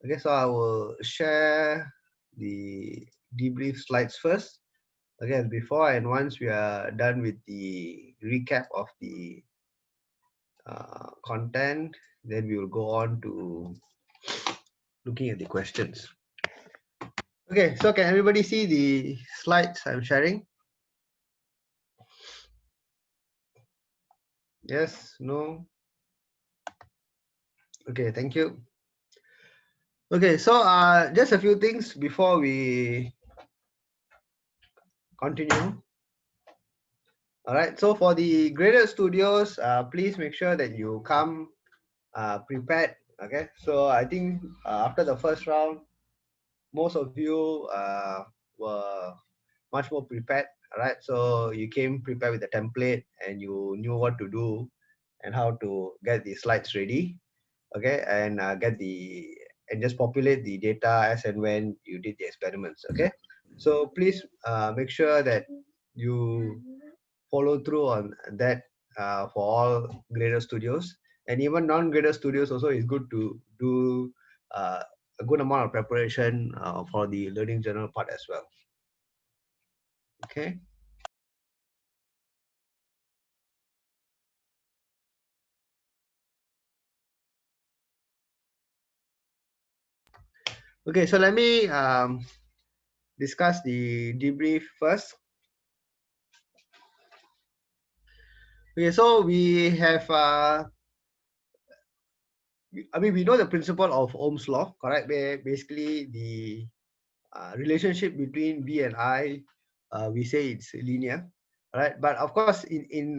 Okay, so I will share the debrief slides first. Again, before and once we are done with the recap of the content, then we will go on to looking at the questions. Okay, so can everybody see the slides I'm sharing? Yes, no? Okay, thank you. Okay, so just a few things before we continue. All right, so for the graded studios, please make sure that you come prepared. Okay, so I think after the first round, most of you were much more prepared. All right, so you came prepared with the template and you knew what to do and how to get the slides ready. Okay, and and just populate the data as and when you did the experiments. Okay, so please make sure that you follow through on that for all Grader Studios, and even non-Grader Studios also is good to do a good amount of preparation for the learning journal part as well. Okay. Okay, so let me discuss the debrief first. Okay, so we have I mean, we know the principle of Ohm's law, correct? Where basically the relationship between V and I, we say it's linear, right? But of course, in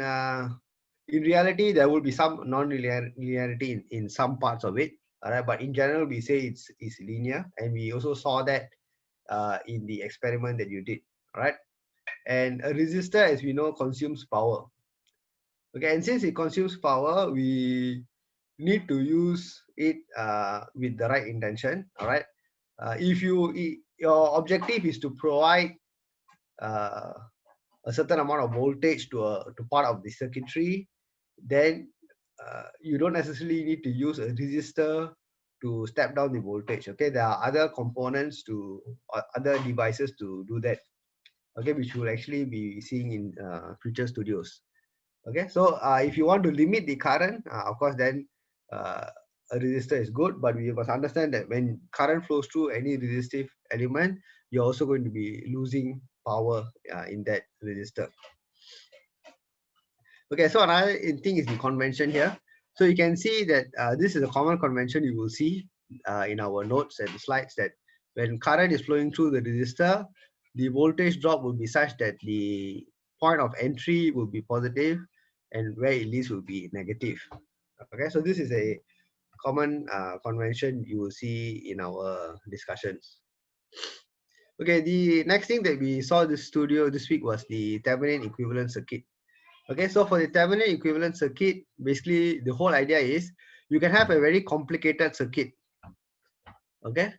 reality, there will be some non-linearity in some parts of it, all right? But in general, we say it's linear, and we also saw that in the experiment that you did, all right? And a resistor, as we know, consumes power. Okay, and since it consumes power, we need to use it with the right intention. All right. If your objective is to provide uh, a certain amount of voltage to part of the circuitry, then you don't necessarily need to use a resistor to step down the voltage. Okay, there are other components to other devices to do that. Okay, which we'll actually be seeing in future studios. Okay, so if you want to limit the current, of course, then uh, a resistor is good, but we must understand that when current flows through any resistive element, you're also going to be losing power in that resistor. Okay, so another thing is the convention here. So you can see that this is a common convention you will see in our notes and slides, that when current is flowing through the resistor, the voltage drop will be such that the point of entry will be positive and where it leaves will be negative. Okay, so this is a common convention you will see in our discussions. Okay, the next thing that we saw this studio this week was the Thevenin equivalent circuit. Okay, so for the Thevenin equivalent circuit, basically the whole idea is you can have a very complicated circuit. Okay,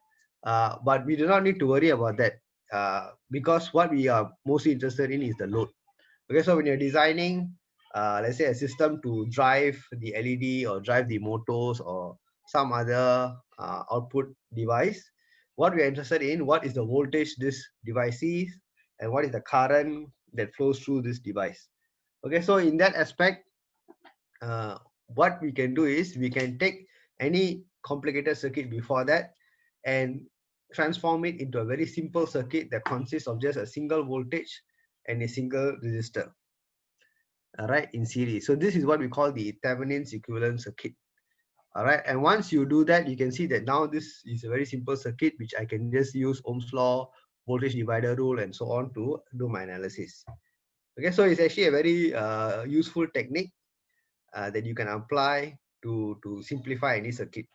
but we do not need to worry about that because what we are mostly interested in is the load. Okay, so when you're designing, let's say a system to drive the LED or drive the motors or some other output device, what we're interested in, what is the voltage this device is, and what is the current that flows through this device. Okay, so in that aspect, what we can do is we can take any complicated circuit before that and transform it into a very simple circuit that consists of just a single voltage and a single resistor, all right, in series. So this is what we call the Thevenin's equivalent circuit. All right, and once you do that, you can see that now this is a very simple circuit which I can just use Ohm's law, voltage divider rule, and so on to do my analysis. Okay, so it's actually a very useful technique that you can apply to simplify any circuit.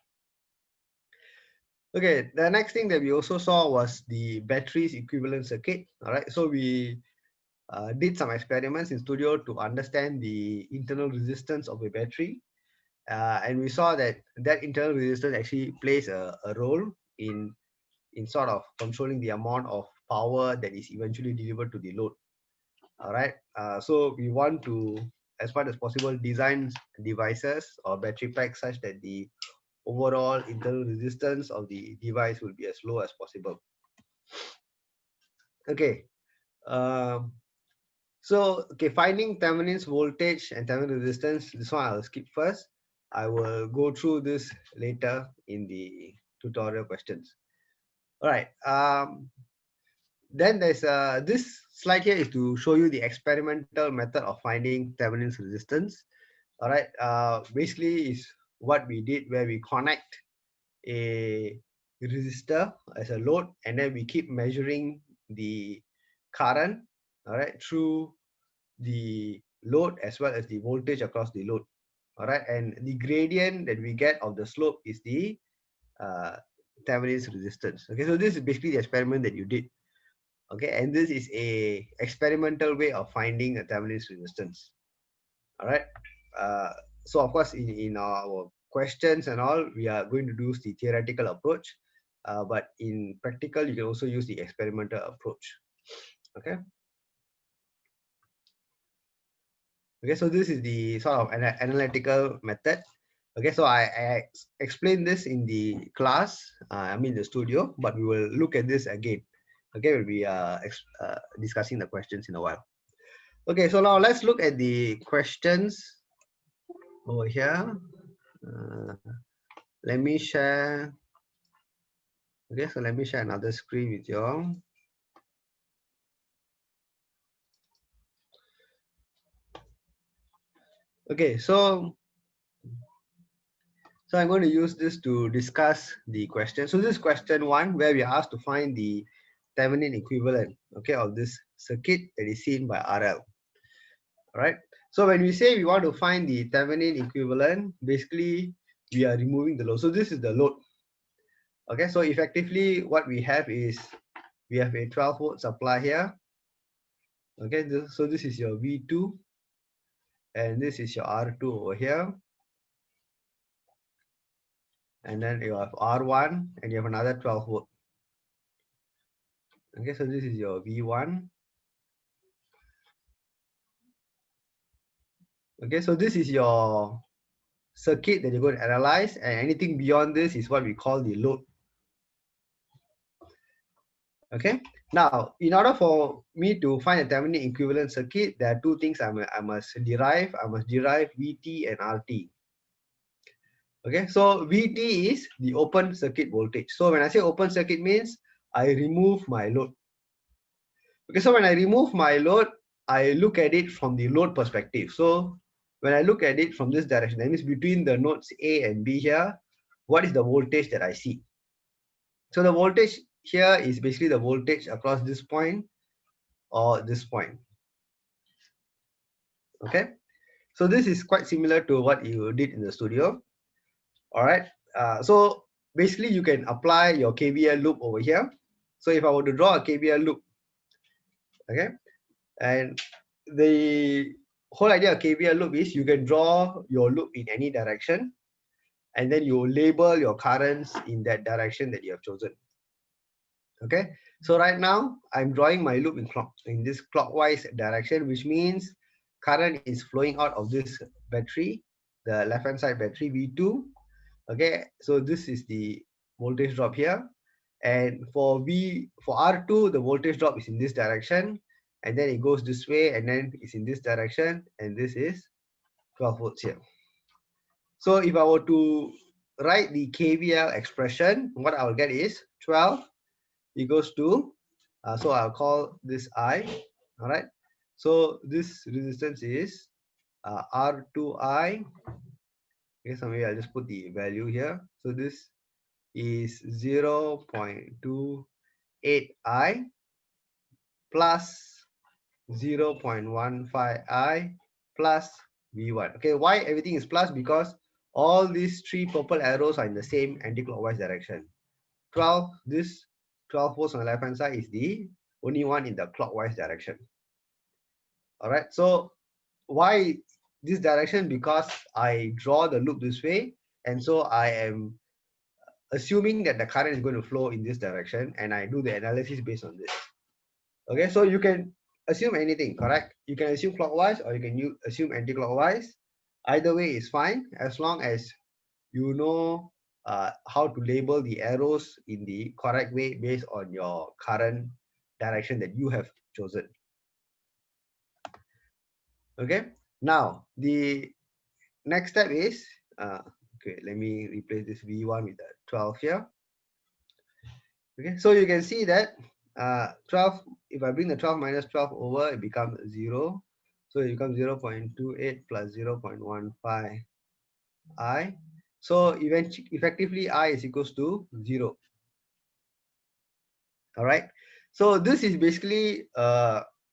Okay, the next thing that we also saw was the batteries equivalent circuit. All right, so we did some experiments in studio to understand the internal resistance of a battery, and we saw that that internal resistance actually plays a role in sort of controlling the amount of power that is eventually delivered to the load. All right, so we want to, as much as possible, design devices or battery packs such that the overall internal resistance of the device will be as low as possible. Okay. Um, so, okay, finding Thevenin's voltage and Thevenin resistance, this one I'll skip first. I will go through this later in the tutorial questions. All right. Then there's this slide here is to show you the experimental method of finding Thevenin's resistance. All right. Basically, is what we did where we connect a resistor as a load, and then we keep measuring the current, all right, through the load as well as the voltage across the load. All right, and the gradient that we get of the slope is the uh, Thevenin's resistance. Okay, so this is basically the experiment that you did. Okay, and this is a experimental way of finding a Thevenin's resistance. All right. So of course, in our questions and all, we are going to use the theoretical approach, but in practical, you can also use the experimental approach. Okay. Okay, so this is the sort of analytical method. Okay, so I explained this in the class, I mean the studio, but we will look at this again. Okay, we'll be discussing the questions in a while. Okay, so now let's look at the questions over here. Let me share. Okay, so let me share another screen with you all. Okay, so I'm going to use this to discuss the question. So this is question 1, where we are asked to find the Thevenin equivalent, okay, of this circuit that is seen by RL. All right. So when we say we want to find the Thevenin equivalent, basically we are removing the load. So this is the load. Okay, so effectively what we have is we have a 12-volt supply here. Okay, so this is your V2 and this is your R2 over here. And then you have R1 and you have another 12 volt. Okay, so this is your V1. Okay, so this is your circuit that you're going to analyze, and anything beyond this is what we call the load. Okay, now in order for me to find a Thevenin equivalent circuit, there are two things I must derive. I must derive VT and RT. Okay, so VT is the open circuit voltage. So when I say open circuit means I remove my load. Okay, so when I remove my load, I look at it from the load perspective. So when I look at it from this direction, that means between the nodes A and B here, what is the voltage that I see? So the voltage here is basically the voltage across this point or this point. Okay, so this is quite similar to what you did in the studio. All right, so basically you can apply your KVL loop over here. So if I were to draw a KVL loop, okay, and the whole idea of KVL loop is you can draw your loop in any direction, and then you label your currents in that direction that you have chosen. Okay, so right now I'm drawing my loop in this clockwise direction, which means current is flowing out of this battery, the left hand side battery V2. Okay, so this is the voltage drop here, and for R2 the voltage drop is in this direction, and then it goes this way, and then it's in this direction, and this is 12 volts here. So if I were to write the KVL expression, what I will get is 12 equals to, so I'll call this I, all right? So this resistance is R2I. Okay, so maybe I'll just put the value here. So this is 0.28I plus 0.15I plus V1. Okay, why everything is plus? Because all these three purple arrows are in the same anti-clockwise direction. 12, this 12 volts on the left hand side is the only one in the clockwise direction. All right, so why this direction? Because I draw the loop this way, and so I am assuming that the current is going to flow in this direction, and I do the analysis based on this. Okay, so you can assume anything, correct? You can assume clockwise or you can assume anti-clockwise. Either way is fine as long as you know how to label the arrows in the correct way based on your current direction that you have chosen. Okay, now the next step is, okay, let me replace this V1 with the 12 here. Okay, so you can see that 12, if I bring the 12 minus 12 over, it becomes 0. So it becomes 0.28 plus 0.15 I. So effectively I is equals to 0. All right. So this is basically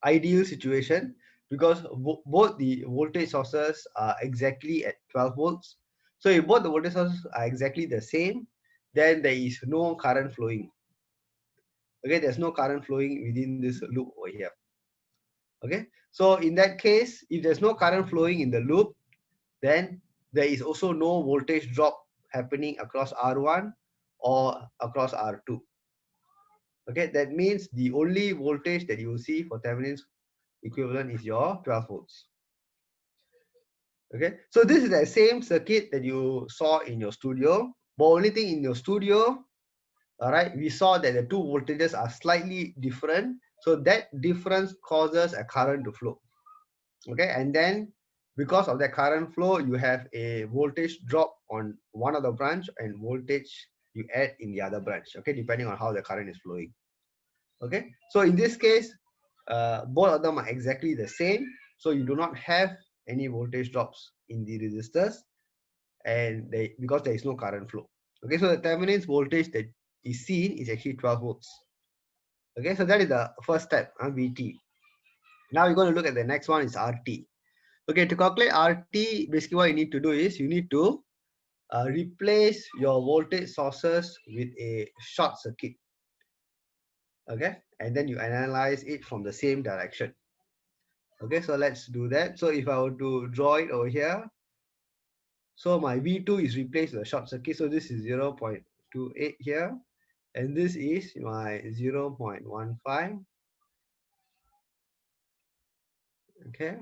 ideal situation because both the voltage sources are exactly at 12 volts. So if both the voltage sources are exactly the same, then there is no current flowing. Okay, there's no current flowing within this loop over here. Okay, so in that case, if there's no current flowing in the loop, then there is also no voltage drop happening across R1 or across R2. Okay, that means the only voltage that you will see for Thevenin's equivalent is your 12 volts. Okay, so this is the same circuit that you saw in your studio, but only thing in your studio, all right, we saw that the two voltages are slightly different, so that difference causes a current to flow. Okay, and then because of that current flow, you have a voltage drop on one of the branch and voltage you add in the other branch. Okay, depending on how the current is flowing. Okay, so in this case, both of them are exactly the same, so you do not have any voltage drops in the resistors, and because there is no current flow. Okay, so the Thevenin's voltage that is seen is actually 12 volts. Okay, so that is the first step, VT. Now we're going to look at the next one is RT. Okay, to calculate RT, basically what you need to do is you need to replace your voltage sources with a short circuit. Okay, and then you analyze it from the same direction. Okay, so let's do that. So if I were to draw it over here, so my V2 is replaced with a short circuit. So this is 0.28 here, and this is my 0.15. Okay,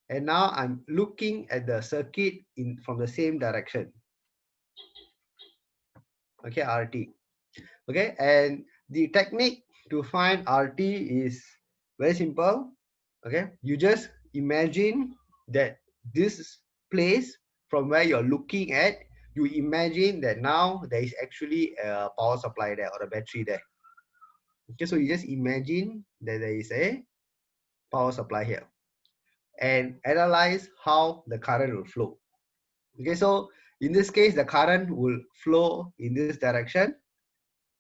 and now I'm looking at the circuit from the same direction. Okay, RT. Okay, and the technique to find RT is very simple. Okay, you just imagine that this place from where you're looking at, you imagine that now there is actually a power supply there or a battery there. Okay, so you just imagine that there is a power supply here and analyze how the current will flow. Okay, so in this case, the current will flow in this direction.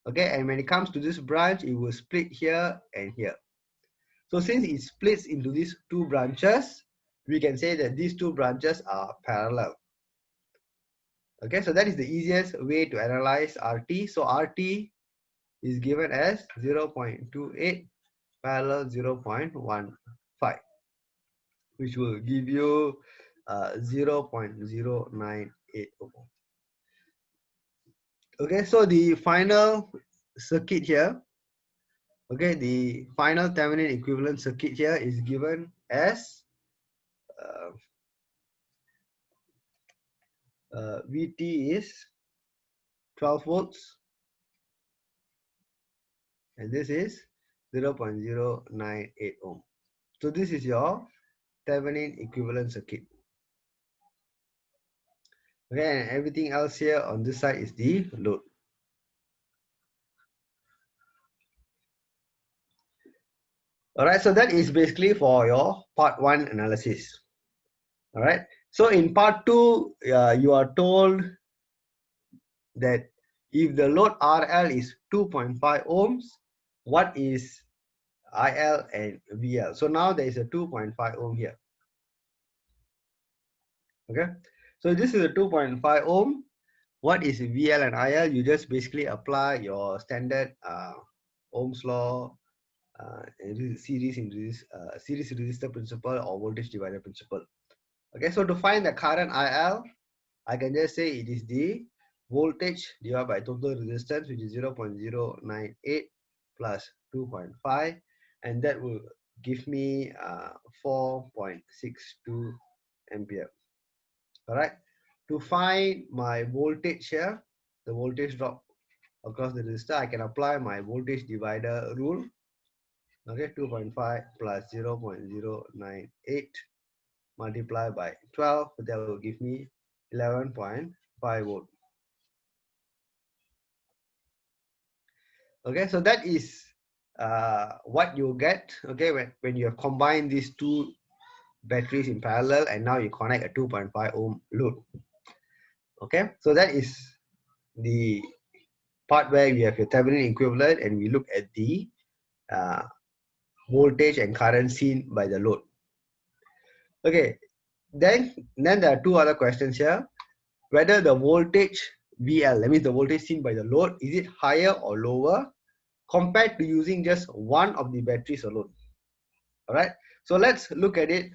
Okay, and when it comes to this branch, it will split here and here. So since it splits into these two branches, we can say that these two branches are parallel. Okay, so that is the easiest way to analyze RT. So RT is given as 0.28 parallel 0.15, which will give you 0.098 ohm. Okay, so the final circuit here, okay, the final Thevenin equivalent circuit here is given as VT is 12 volts and this is 0.098 ohm. So this is your Thevenin equivalent circuit. Okay, and everything else here on this side is the load. All right, so that is basically for your part 1 analysis. All right, so in part 2, you are told that if the load RL is 2.5 ohms, what is IL and VL? So now there is a 2.5 ohm here. Okay, so this is a 2.5 ohm. What is VL and IL? You just basically apply your standard Ohm's law, series resistor principle or voltage divider principle. Okay, so to find the current IL, I can just say it is the voltage divided by total resistance, which is 0.098 plus 2.5, and that will give me 4.62 ampere. All right. to find my voltage here, the voltage drop across the resistor, I can apply my voltage divider rule. Okay, 2.5 plus 0.098 multiplied by 12, that will give me 11.5 volt. Okay, so that is what you get, okay, when you have combined these two batteries in parallel and now you connect a 2.5 ohm load. Okay, so that is the part where we have your Thevenin equivalent and we look at the uh, voltage and current seen by the load. Okay, then there are two other questions here. Whether the voltage VL, that means the voltage seen by the load, is it higher or lower compared to using just one of the batteries alone? All right, so let's look at it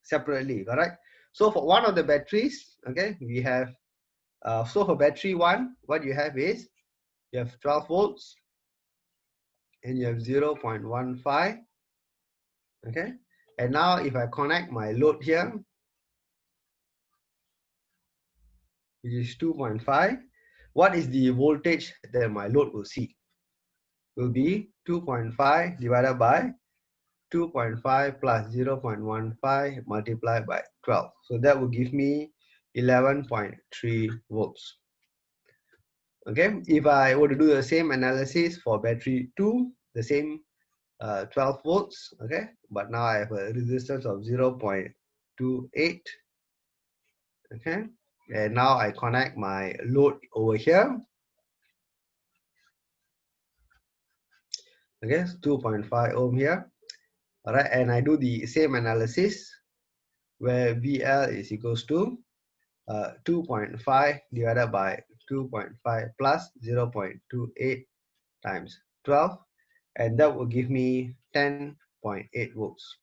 separately. All right, so for one of the batteries, okay, we have so for battery one, what you have is you have 12 volts and you have 0.15. Okay, and now if I connect my load here, which is 2.5, what is the voltage that my load will see? Will be 2.5 divided by 2.5 plus 0.15 multiplied by 12. So that will give me 11.3 volts. Okay, if I were to do the same analysis for battery 2, the same 12 volts, okay, but now I have a resistance of 0.28, okay, and now I connect my load over here, okay, 2.5 ohm here, all right, and I do the same analysis where VL is equals to 2.5 divided by 2.5 plus 0.28 times 12, and that will give me 10.8 volts.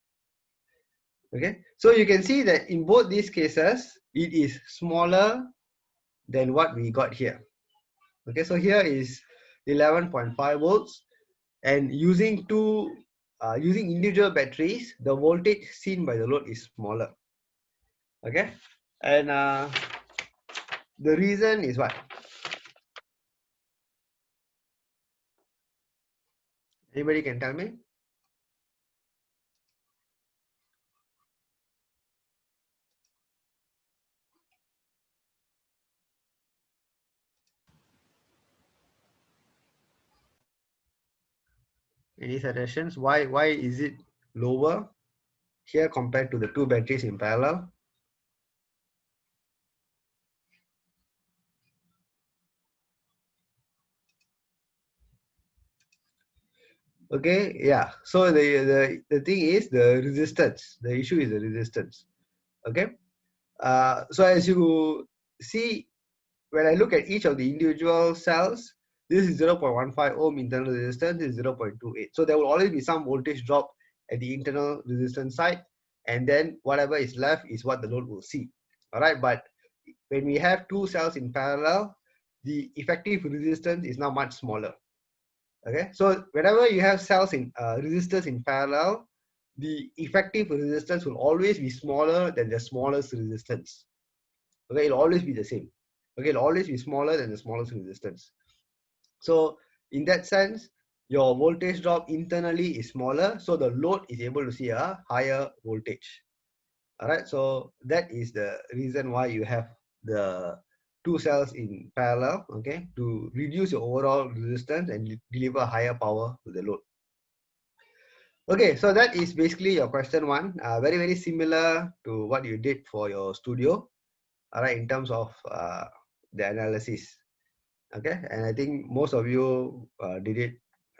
Okay, so you can see that in both these cases, it is smaller than what we got here. Okay, so here is 11.5 volts, and using using individual batteries, the voltage seen by the load is smaller. Okay, and the reason is what? Anybody can tell me? Any suggestions? Why is it lower here compared to the two batteries in parallel? Okay, yeah. So the thing is the resistance. The issue is the resistance. Okay. So as you see, when I look at each of the individual cells, this is 0.15 ohm internal resistance, this is 0.28. So there will always be some voltage drop at the internal resistance side, and then whatever is left is what the load will see. All right, but when we have two cells in parallel, the effective resistance is now much smaller. Okay, so whenever you have cells in resistors in parallel, the effective resistance will always be smaller than the smallest resistance. Okay, it'll always be the same. Okay, it'll always be smaller than the smallest resistance. So in that sense, your voltage drop internally is smaller, so the load is able to see a higher voltage. All right, so that is the reason why you have the two cells in parallel, okay, to reduce your overall resistance and deliver higher power to the load. Okay, so that is basically your question one, very, very similar to what you did for your studio, all right, in terms of the analysis. Okay, and I think most of you did it,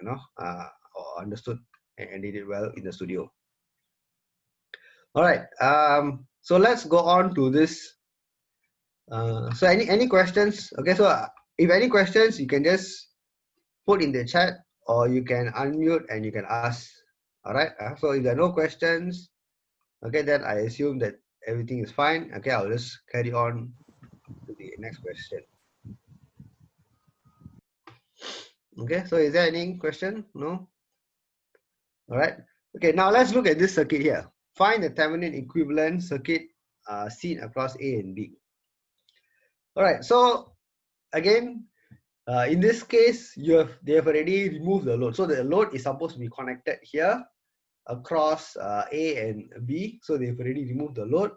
or understood and did it well in the studio. All right, so let's go on to this. So any questions? Okay, so if any questions, you can just put in the chat or you can unmute and you can ask. All right, so if there are no questions, okay, then I assume that everything is fine. Okay, I'll just carry on to the next question. Okay, so is there any question? No? All right. Okay, now let's look at this circuit here. Find the Thevenin equivalent circuit seen across A and B. All right, so again, in this case, they have already removed the load. So the load is supposed to be connected here across A and B. So they've already removed the load.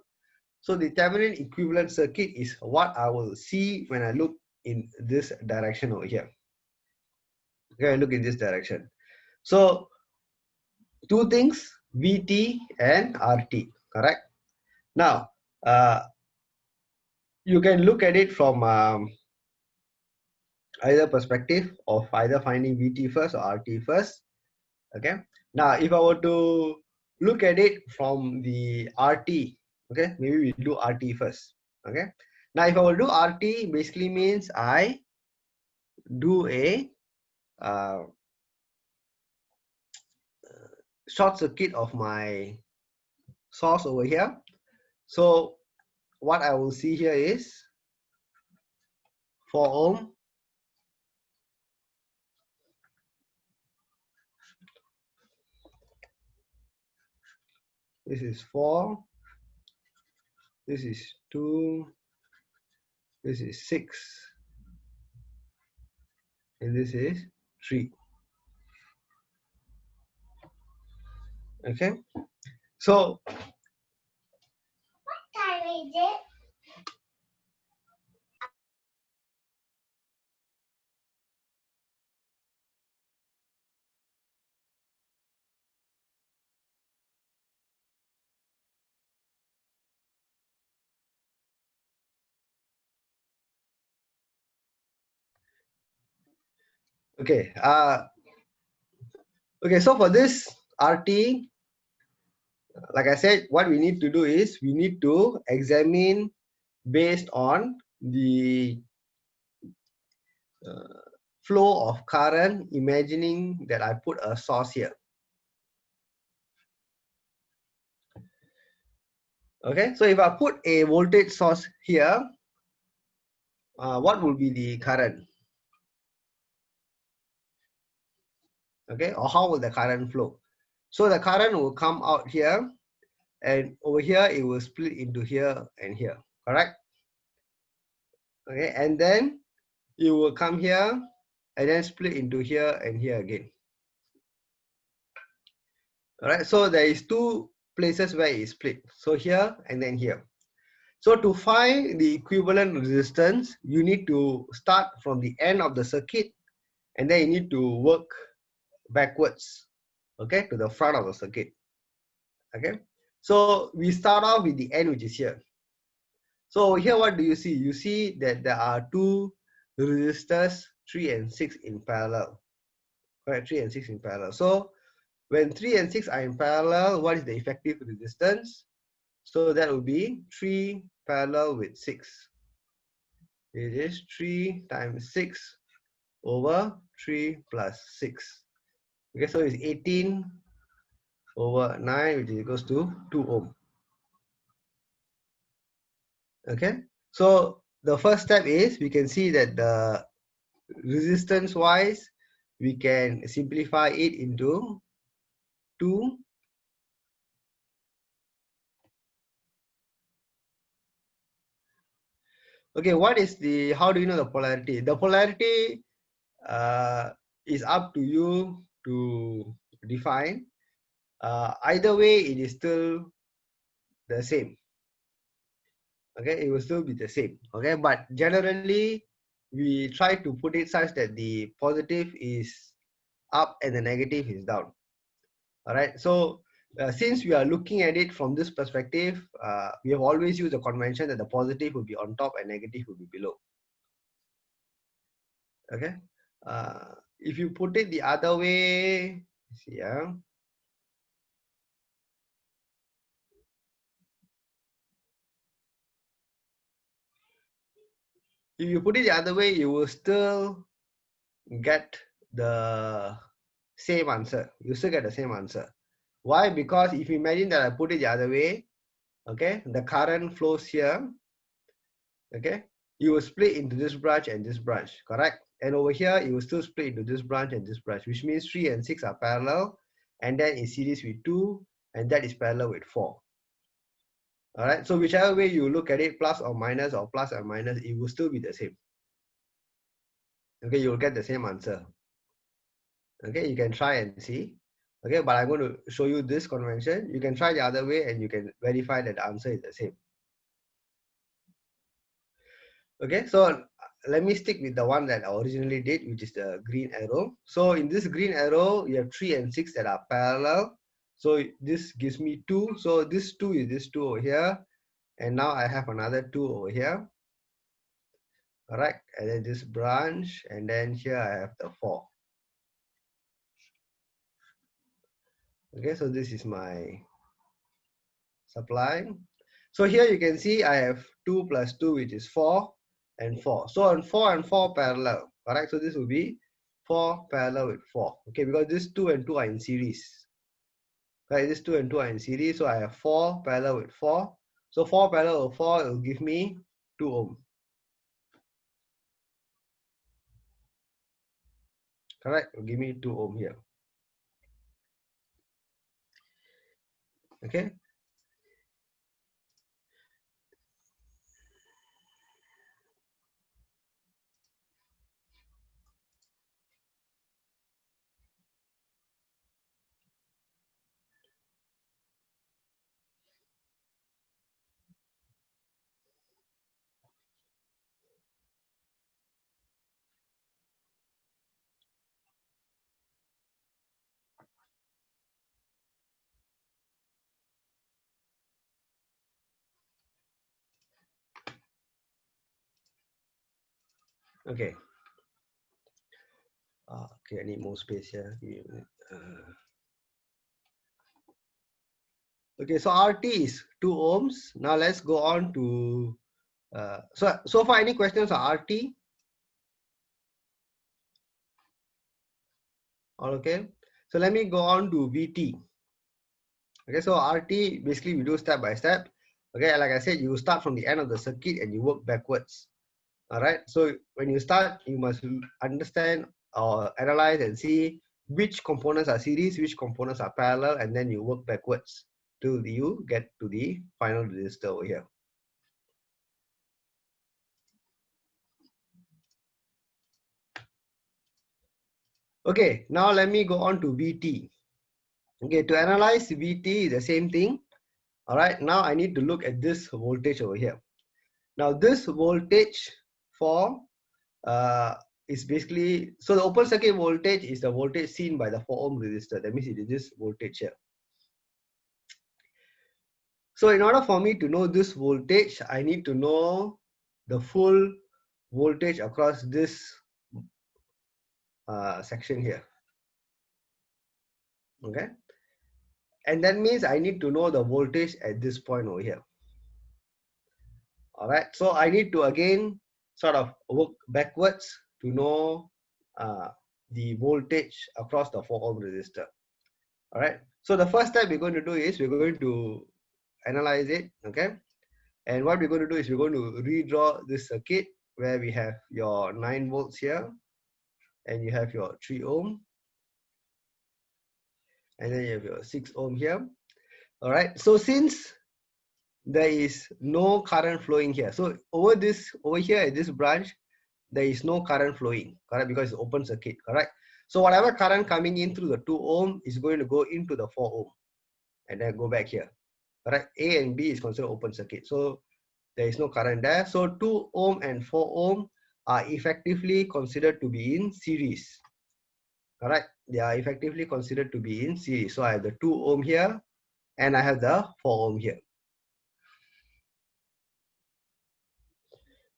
So the Thevenin equivalent circuit is what I will see when I look in this direction over here. Okay, I look in this direction. So two things, VT and RT, correct? Now, you can look at it from either perspective of either finding VT first or RT first. Okay. Now, if I were to look at it from the RT, okay, maybe we do RT first. Okay. Now, if I were to do RT, basically means I do a uh, short circuit of my source over here. So what I will see here is 4 ohm, this is 4, this is 2, this is 6, and this is 3. Okay, so What time is it? okay, okay, so for this RT, like I said, what we need to do is we need to examine based on the flow of current, imagining that I put a source here. Okay, so if I put a voltage source here, what will be the current? Okay, or how will the current flow? So the current will come out here, and over here it will split into here and here, correct? Okay, and then it will come here and then split into here and here again. All right, so there is two places where it split. So here and then here. So to find the equivalent resistance, you need to start from the end of the circuit and then you need to work backwards, okay, to the front of the circuit. Okay, so we start off with the end, which is here. So here, what do you see? You see that there are two resistors, 3 and 6 in parallel. Correct, 3 and 6 in parallel. So when 3 and 6 are in parallel, what is the effective resistance? So that would be 3 parallel with 6. It is 3 times 6 over 3 plus 6. Okay, so it's 18 over 9, which is equals to 2 ohm. Okay, so the first step is we can see that the resistance wise, we can simplify it into 2. Okay, what is the, how do you know the polarity? The polarity is up to you to define. Either way, it is still the same. Okay, it will still be the same. Okay, but generally, we try to put it such that the positive is up and the negative is down. All right, so since we are looking at it from this perspective, we have always used the convention that the positive will be on top and negative will be below. Okay, if you put it the other way, see, if you put it the other way, you will still get the same answer. You still get the same answer. Why? Because if you imagine that I put it the other way, okay, the current flows here, okay, you will split into this branch and this branch, correct? And over here, it will still split into this branch and this branch, which means 3 and 6 are parallel, and then in series with 2, and that is parallel with 4. All right, so whichever way you look at it, plus or minus or plus or minus, it will still be the same. Okay, you'll get the same answer. Okay, you can try and see. Okay, but I'm going to show you this convention. You can try the other way and you can verify that the answer is the same. Okay, so let me stick with the one that I originally did, which is the green arrow. So in this green arrow, you have 3 and 6 that are parallel. So this gives me 2. So this 2 is this 2 over here. And now I have another 2 over here. All right, and then this branch, and then here I have the 4. Okay, so this is my supply. So here you can see I have 2 plus 2, which is 4 and 4. So on 4 and 4 parallel, all right, so this will be 4 parallel with 4. Okay, because this 2 and 2 are in series. Right, this 2 and 2 are in series, so I have 4 parallel with 4. So 4 parallel with 4 will give me 2 ohm. Correct, will give me 2 ohm here. Okay. Okay. Okay, I need more space here. Okay, so RT is 2 ohms. Now let's go on to so far any questions on RT? All okay. So let me go on to VT. Okay, so RT basically we do step by step. Okay, like I said, you start from the end of the circuit and you work backwards. All right. So when you start, you must understand or analyze and see which components are series, which components are parallel, and then you work backwards till you get to the final resistor over here. Okay, now let me go on to VT. Okay, to analyze VT is the same thing. All right, now I need to look at this voltage over here. Now this voltage for is basically, so the open circuit voltage is the voltage seen by the 4 ohm resistor. That means it is this voltage here. So in order for me to know this voltage, I need to know the full voltage across this section here. Okay, and that means I need to know the voltage at this point over here. All right, so I need to again sort of work backwards to know the voltage across the 4 ohm resistor. All right, so the first step we're going to do is we're going to analyze it. Okay, and what we're going to do is we're going to redraw this circuit where we have your 9 volts here and you have your 3 ohm and then you have your 6 ohm here. All right, so since there is no current flowing here, so over here at this branch there is no current flowing, correct, because it's open circuit, correct. So whatever current coming in through the 2 ohm is going to go into the 4 ohm and then go back here, correct. A and B is considered open circuit, so there is no current there. So 2 ohm and 4 ohm are effectively considered to be in series, correct. They are effectively considered to be in series. So I have the 2 ohm here and I have the 4 ohm here.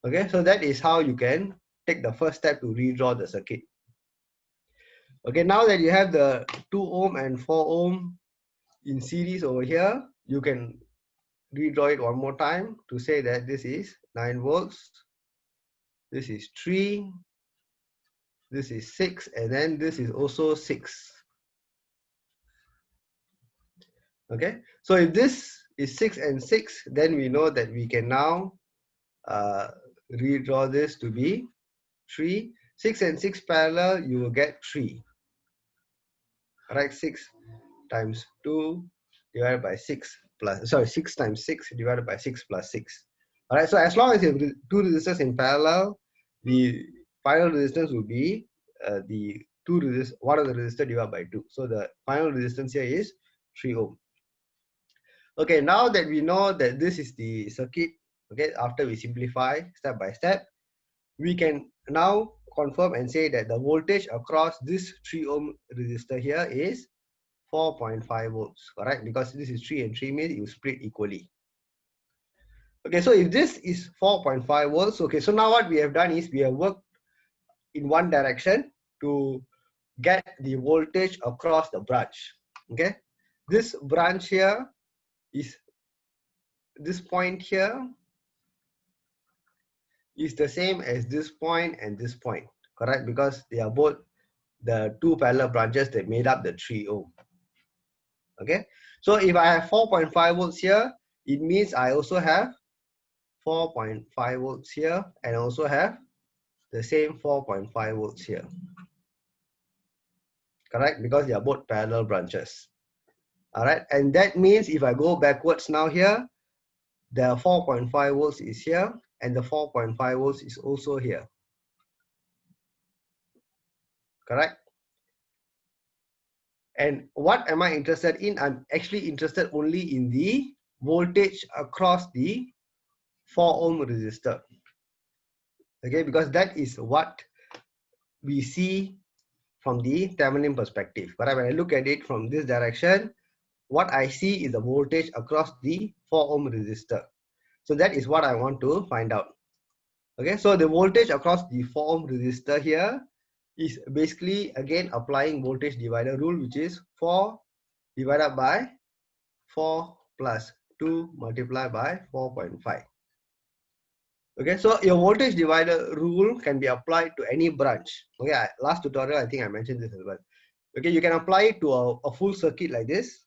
Okay, so that is how you can take the first step to redraw the circuit. Okay, now that you have the 2 ohm and 4 ohm in series over here, you can redraw it one more time to say that this is 9 volts, this is 3, this is 6, and then this is also 6. Okay, so if this is 6 and 6, then we know that we can now redraw this to be 3. 6 and 6 parallel, you will get 3. Right, 6 times 2 divided by 6. plus, sorry, 6 times 6 divided by 6 plus 6. All right, so as long as you have two resistors in parallel, the final resistance will be the one of the resistor divided by 2. So the final resistance here is 3 ohm. Okay, now that we know that this is the circuit, okay, after we simplify step by step, we can now confirm and say that the voltage across this 3 ohm resistor here is 4.5 volts, correct? Because this is 3 and 3 means you split equally. Okay, so if this is 4.5 volts, okay, so now what we have done is we have worked in one direction to get the voltage across the branch. Okay, this branch here is, this point here is the same as this point and this point, correct? Because they are both the two parallel branches that made up the 3 ohm. Okay, so if I have 4.5 volts here, it means I also have 4.5 volts here and also have the same 4.5 volts here, correct? Because they are both parallel branches. All right, and that means if I go backwards now here, the 4.5 volts is here and the 4.5 volts is also here, correct? And what am I interested in? I'm actually interested only in the voltage across the 4 ohm resistor. Okay, because that is what we see from the Thevenin perspective. But when I look at it from this direction, what I see is the voltage across the 4 ohm resistor. So that is what I want to find out. Okay, so the voltage across the 4 ohm resistor here is basically again applying voltage divider rule, which is 4 divided by 4 plus 2 multiplied by 4.5. Okay, so your voltage divider rule can be applied to any branch. Okay, last tutorial I think I mentioned this as well. Okay, you can apply it to a full circuit like this.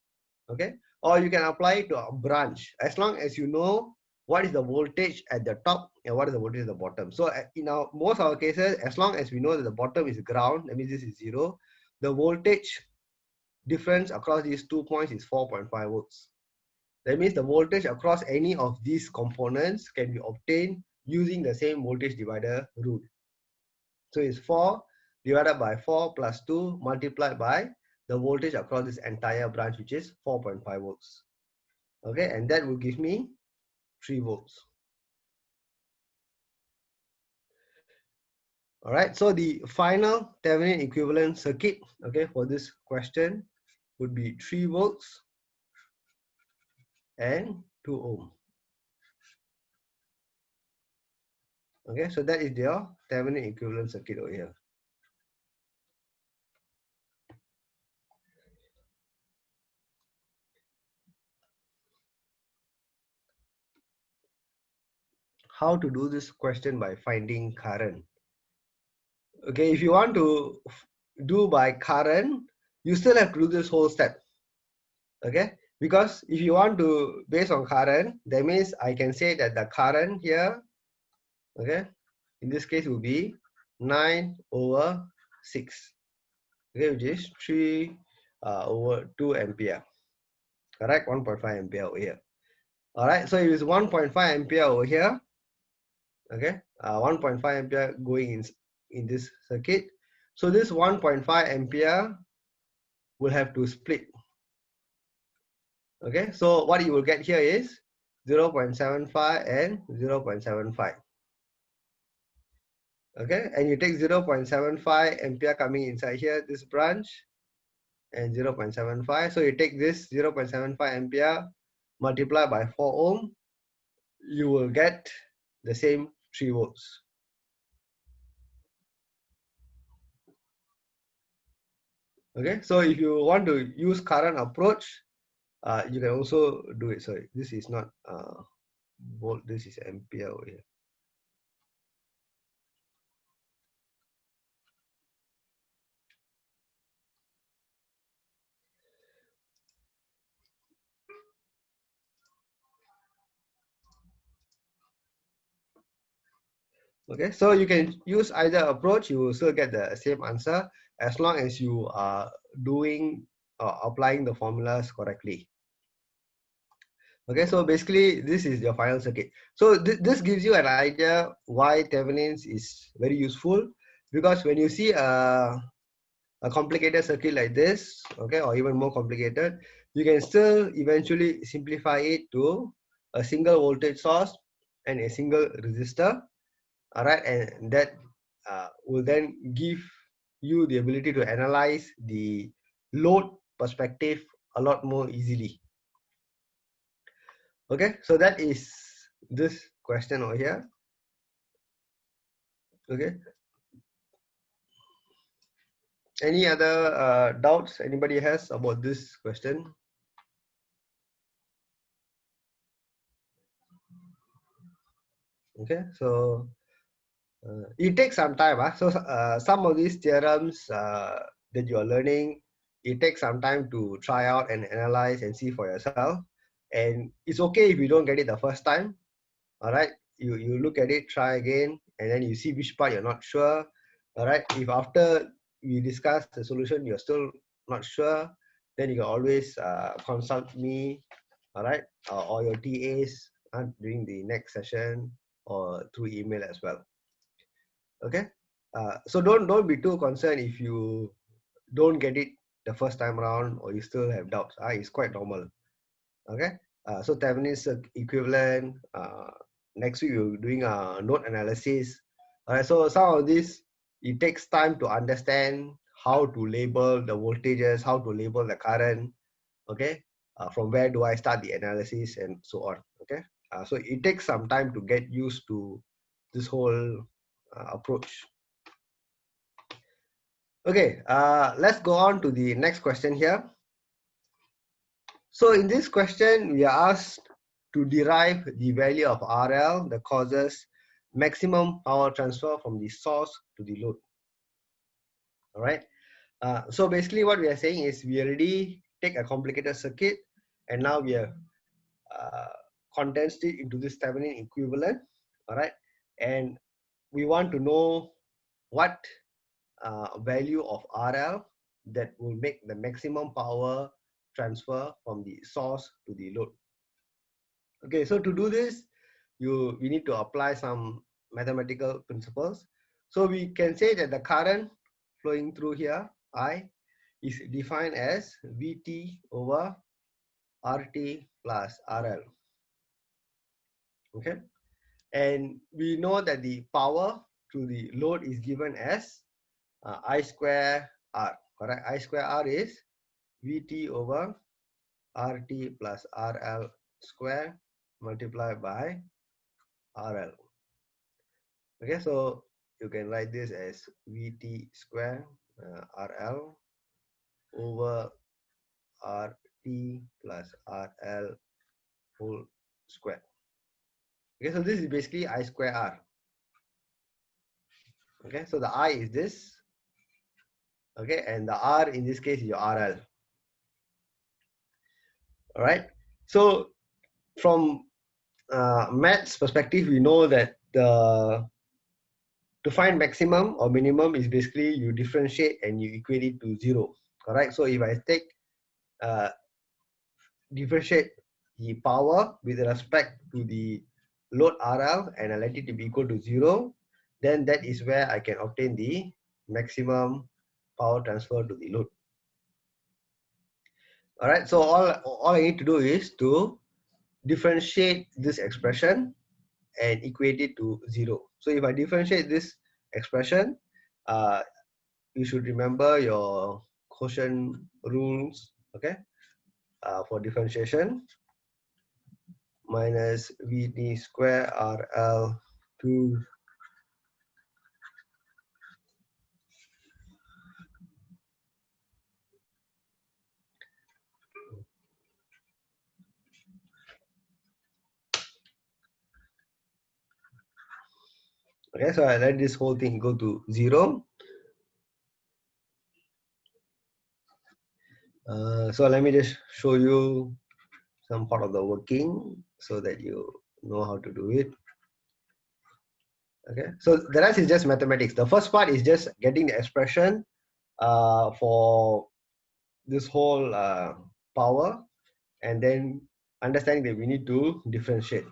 Okay, or you can apply it to a branch, as long as you know what is the voltage at the top and what is the voltage at the bottom. So in most of our cases, as long as we know that the bottom is ground, that means this is 0, the voltage difference across these 2 points is 4.5 volts. That means the voltage across any of these components can be obtained using the same voltage divider rule. So it's 4 divided by 4 plus 2 multiplied by the voltage across this entire branch, which is 4.5 volts. Okay, and that will give me 3 volts. All right, so the final Thevenin equivalent circuit, okay, for this question would be 3 volts and 2 ohm. Okay, so that is your Thevenin equivalent circuit over here. How to do this question by finding current? Okay, if you want to do by current, you still have to do this whole step. Okay, because if you want to base on current, that means I can say that the current here, okay, in this case will be 9 over 6, okay, which is 3 over 2 ampere, correct? 1.5 ampere over here. All right, so it is 1.5 ampere over here, okay, 1.5 ampere going in this circuit. So this 1.5 ampere will have to split. Okay, so what you will get here is 0.75 and 0.75. Okay, and you take 0.75 ampere coming inside here, this branch, and 0.75. So you take this 0.75 ampere multiply by 4 ohm, you will get the same 3 volts. Okay, so if you want to use current approach, you can also do it. Sorry, this is not volt, this is ampere over here. Okay, so you can use either approach, you will still get the same answer as long as you are doing applying the formulas correctly. Okay, so basically this is your final circuit. So this gives you an idea why Thevenin's is very useful, because when you see a complicated circuit like this, okay, or even more complicated, you can still eventually simplify it to a single voltage source and a single resistor. All right, and that will then give you the ability to analyze the load perspective a lot more easily. Okay, so that is this question over here. Okay, any other doubts anybody has about this question? Okay, so it takes some time. So some of these theorems that you are learning, it takes some time to try out and analyze and see for yourself. And it's okay if you don't get it the first time. All right, you look at it, try again, and then you see which part you're not sure. All right, if after we discuss the solution you're still not sure, then you can always consult me, all right, or your TAs during the next session or through email as well. Okay, so don't be too concerned if you don't get it the first time around or you still have doubts. It's quite normal. Okay, so Thevenin's equivalent. Next week we're doing a node analysis. All right, so some of this it takes time to understand how to label the voltages, how to label the current. Okay, from where do I start the analysis and so on. Okay, so it takes some time to get used to this whole approach. Okay, let's go on to the next question here. So in this question, we are asked to derive the value of RL that causes maximum power transfer from the source to the load. All right. So basically what we are saying is we already take a complicated circuit and now we have condensed it into this Thevenin equivalent. All right. And we want to know what value of RL that will make the maximum power transfer from the source to the load. Okay, so to do this, we need to apply some mathematical principles. So we can say that the current flowing through here, I, is defined as Vt over Rt plus RL. Okay, and we know that the power to the load is given as I square R. Correct? I square R is Vt over Rt plus RL square multiplied by RL. Okay, so you can write this as Vt square RL over Rt plus RL whole square. Okay, so this is basically I square R. Okay, so the I is this. Okay, and the R in this case is your RL. All right, so from maths perspective, we know that to find maximum or minimum is basically you differentiate and you equate it to 0. Correct. So if I take differentiate the power with respect to the load RL and I let it to be equal to 0, then that is where I can obtain the maximum power transfer to the load. All right, so all I need to do is to differentiate this expression and equate it to 0. So if I differentiate this expression, you should remember your quotient rules, okay, for differentiation. Minus Vt square RL 2 okay, so I let this whole thing go to 0. So let me just show you some part of the working so that you know how to do it. Okay, so the rest is just mathematics. The first part is just getting the expression for this whole power, and then understanding that we need to differentiate.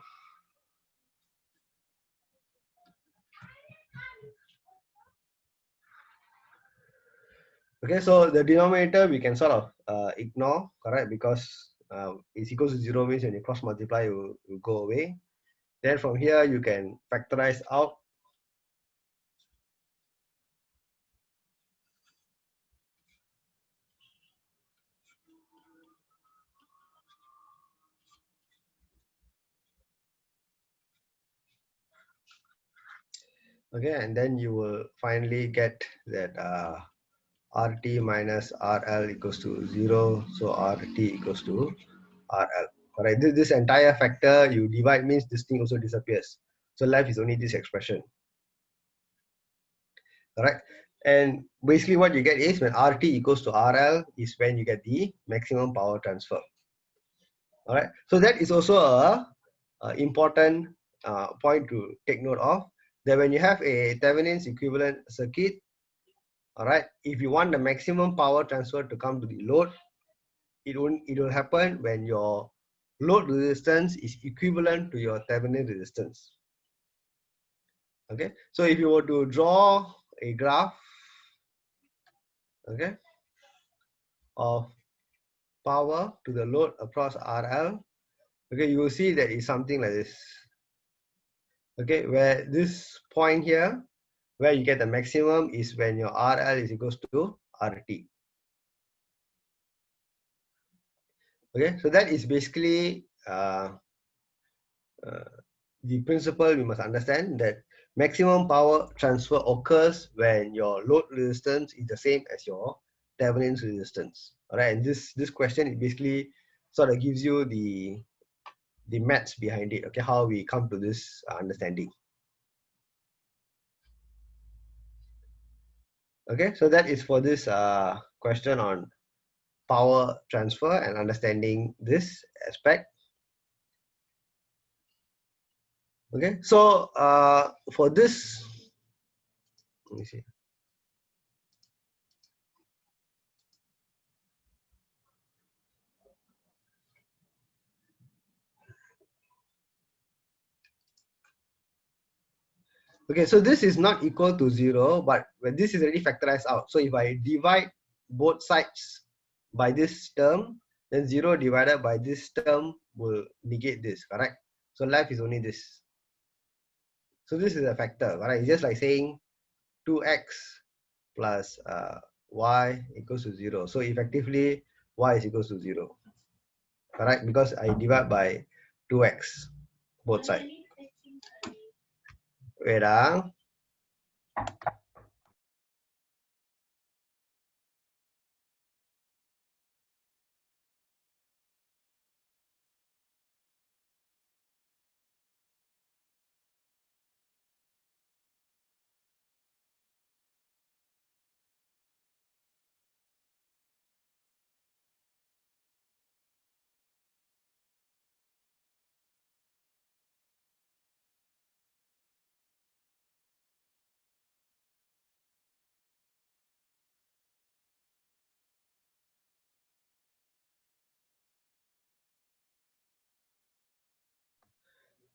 Okay, so the denominator we can sort of ignore, correct? Because it's equals to 0 means when you cross multiply, it will go away. Then from here, you can factorize out. Okay, and then you will finally get that RT minus RL equals to 0. So RT equals to RL. Correct. This entire factor you divide means this thing also disappears. So left is only this expression. Correct. And basically what you get is when RT equals to RL is when you get the maximum power transfer. All right. So that is also a important point to take note of, that when you have a Thevenin's equivalent circuit, all right, if you want the maximum power transfer to come to the load, it will happen when your load resistance is equivalent to your Thevenin resistance. Okay, so if you were to draw a graph, okay, of power to the load across RL, okay, you will see that it's something like this. Okay, where this point here, where you get the maximum, is when your RL is equals to RT. Okay, so that is basically the principle we must understand, that maximum power transfer occurs when your load resistance is the same as your Thevenin's resistance. All right, and this question, it basically sort of gives you the maths behind it. Okay, how we come to this understanding. Okay, so that is for this question on power transfer and understanding this aspect. Okay, so for this, let me see. Okay, so this is not equal to 0, but when this is already factorized out. So if I divide both sides by this term, then 0 divided by this term will negate this, correct? So left is only this. So this is a factor, right? It's just like saying 2x plus y equals to 0. So effectively, y is equals to 0, correct? Because I divide by 2x, both sides. Wait.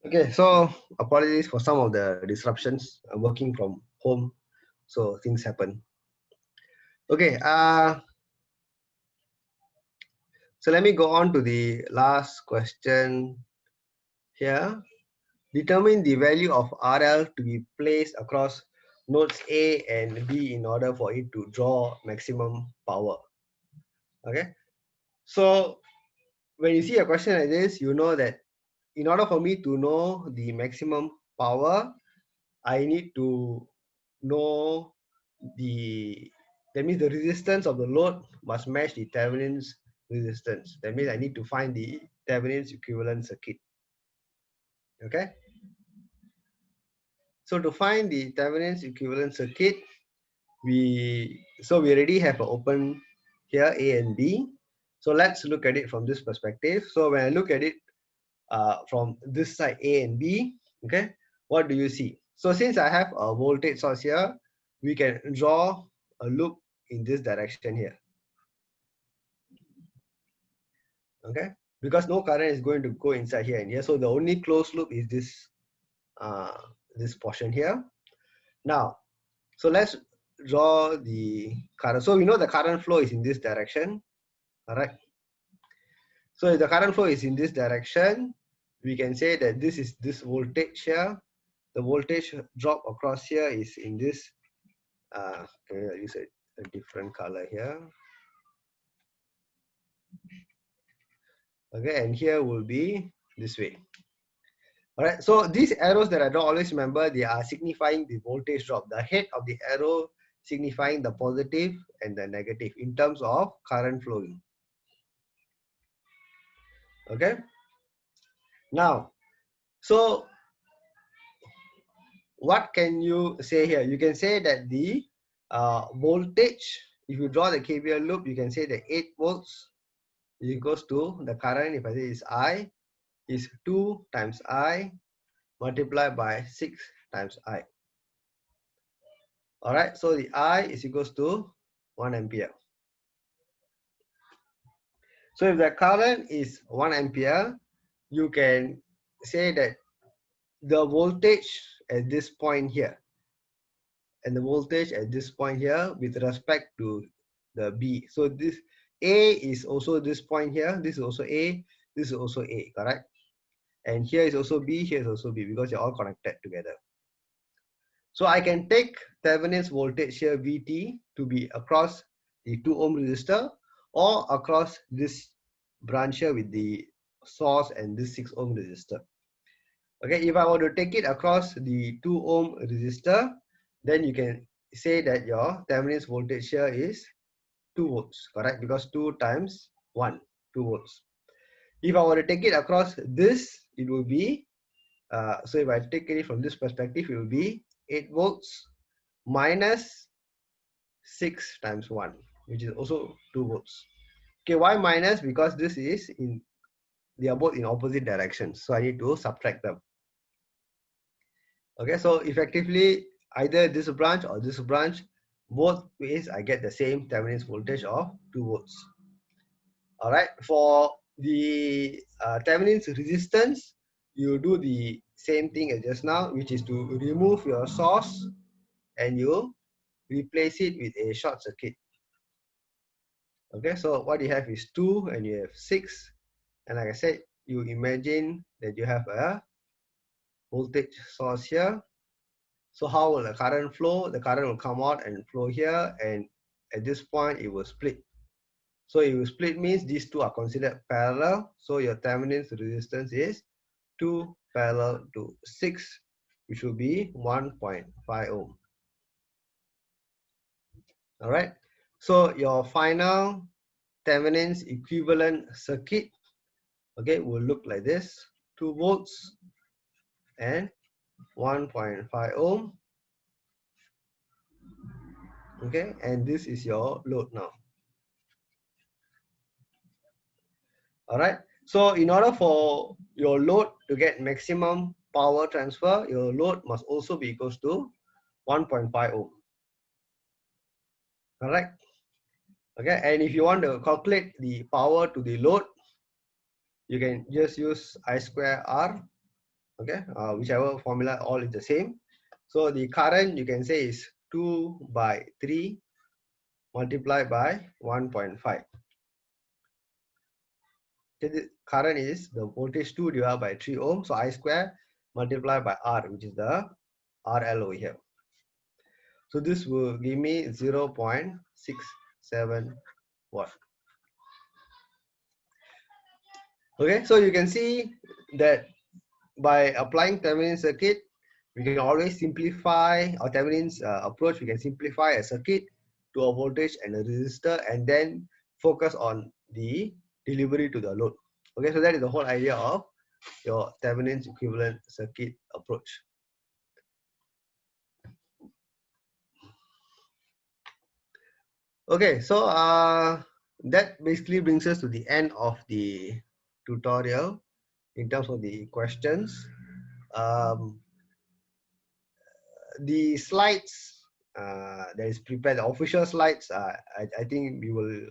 Okay, so apologies for some of the disruptions. I'm working from home, so things happen. Okay, so let me go on to the last question here. Determine the value of RL to be placed across nodes A and B in order for it to draw maximum power. Okay, so when you see a question like this, you know that in order for me to know the maximum power, I need to know that means the resistance of the load must match the Thevenin's resistance. That means I need to find the Thevenin's equivalent circuit. Okay. So to find the Thevenin's equivalent circuit, we already have an open here A and B. So let's look at it from this perspective. So when I look at it from this side A and B, okay, what do you see? So since I have a voltage source here, we can draw a loop in this direction here. Okay, because no current is going to go inside here and here. So the only closed loop is this portion here. Now, so let's draw the current. So we know the current flow is in this direction. All right. So if the current flow is in this direction, we can say that this is this voltage here. The voltage drop across here is in this. Okay, I'll use a different color here. Okay, and here will be this way. All right, so these arrows that I don't always remember, they are signifying the voltage drop. The head of the arrow signifying the positive and the negative in terms of current flowing. Okay. Now, so what can you say here? You can say that the voltage, if you draw the KVL loop, you can say that 8 volts is equals to the current, if I say is I, is 2 times I multiplied by 6 times I. All right, so the I is equals to 1 ampere. So if the current is 1 ampere, you can say that the voltage at this point here and the voltage at this point here with respect to the B. So this A is also this point here. This is also A. This is also A, correct? And here is also B. Here is also B because they're all connected together. So I can take Thevenin's voltage here VT to be across the 2 ohm resistor or across this branch here with the source and this 6 ohm resistor. Okay, if I were to take it across the 2 ohm resistor, then you can say that your Thevenin's voltage here is 2 volts, correct? Because 2 times 1, 2 volts. If I were to take it across this, it will be, so if I take it from this perspective, it will be 8 volts minus 6 times 1, which is also 2 volts. Okay, why minus? Because this is they are both in opposite directions. So I need to subtract them. Okay, so effectively either this branch or this branch, both ways I get the same Thevenin's voltage of 2 volts. All right, for the Thevenin's resistance, you do the same thing as just now, which is to remove your source and you replace it with a short circuit. Okay, so what you have is 2 and you have 6, and like I said, you imagine that you have a voltage source here. So how will the current flow? The current will come out and flow here, and at this point it will split. So it will split means these two are considered parallel. So your Thevenin's resistance is 2 parallel to 6, which will be 1.5 ohm. All right. So your final Thevenin's equivalent circuit, okay, will look like this: 2 volts and 1.5 ohm. Okay, and this is your load now. All right. So in order for your load to get maximum power transfer, your load must also be equals to 1.5 ohm. Correct. Okay, and if you want to calculate the power to the load, you can just use I square R. Okay, whichever formula, all is the same. So the current you can say is 2 by 3 multiplied by 1.5. The current is the voltage 2 divided by 3 ohm. So I square multiplied by R, which is the RL over here. So this will give me 0.67 watt. Okay, so you can see that by applying Thevenin circuit, we can always simplify our Thevenin's approach. We can simplify a circuit to a voltage and a resistor, and then focus on the delivery to the load. Okay, so that is the whole idea of your Thevenin's equivalent circuit approach. Okay, so that basically brings us to the end of the tutorial in terms of the questions. The slides that is prepared, the official slides, I think we will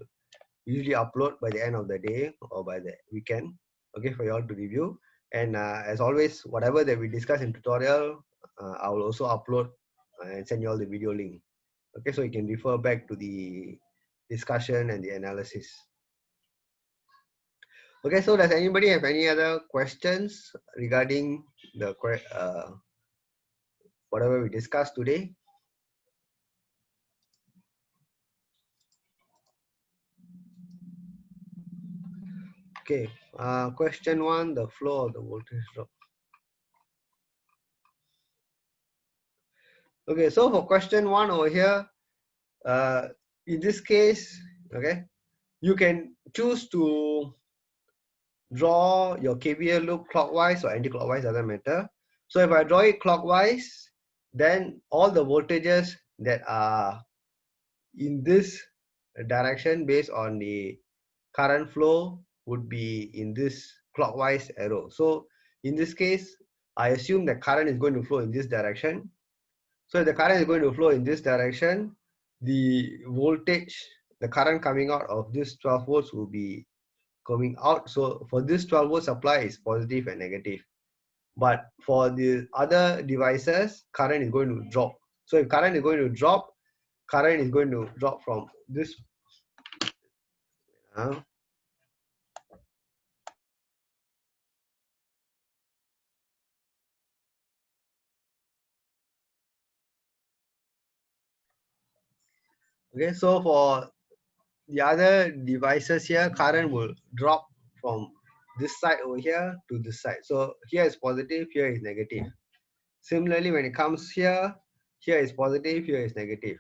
usually upload by the end of the day or by the weekend, okay, for you all to review. And as always, whatever that we discuss in tutorial, I will also upload and send you all the video link. Okay, so you can refer back to the discussion and the analysis. Okay, so does anybody have any other questions regarding the whatever we discussed today? Okay, question 1, the flow of the voltage drop. Okay, so for question 1 over here, in this case, okay, you can choose to draw your KVL loop clockwise or anti-clockwise, doesn't matter. So if I draw it clockwise, then all the voltages that are in this direction based on the current flow would be in this clockwise arrow. So in this case, I assume the current is going to flow in this direction. So if the current is going to flow in this direction, the voltage, the current coming out of this 12 volts will be coming out. So for this 12 volt supply is positive and negative. But for the other devices, current is going to drop. So if current is going to drop, current is going to drop from this. Okay, so for the other devices here, current will drop from this side over here to this side. So here is positive, here is negative. Similarly, when it comes here, here is positive, here is negative.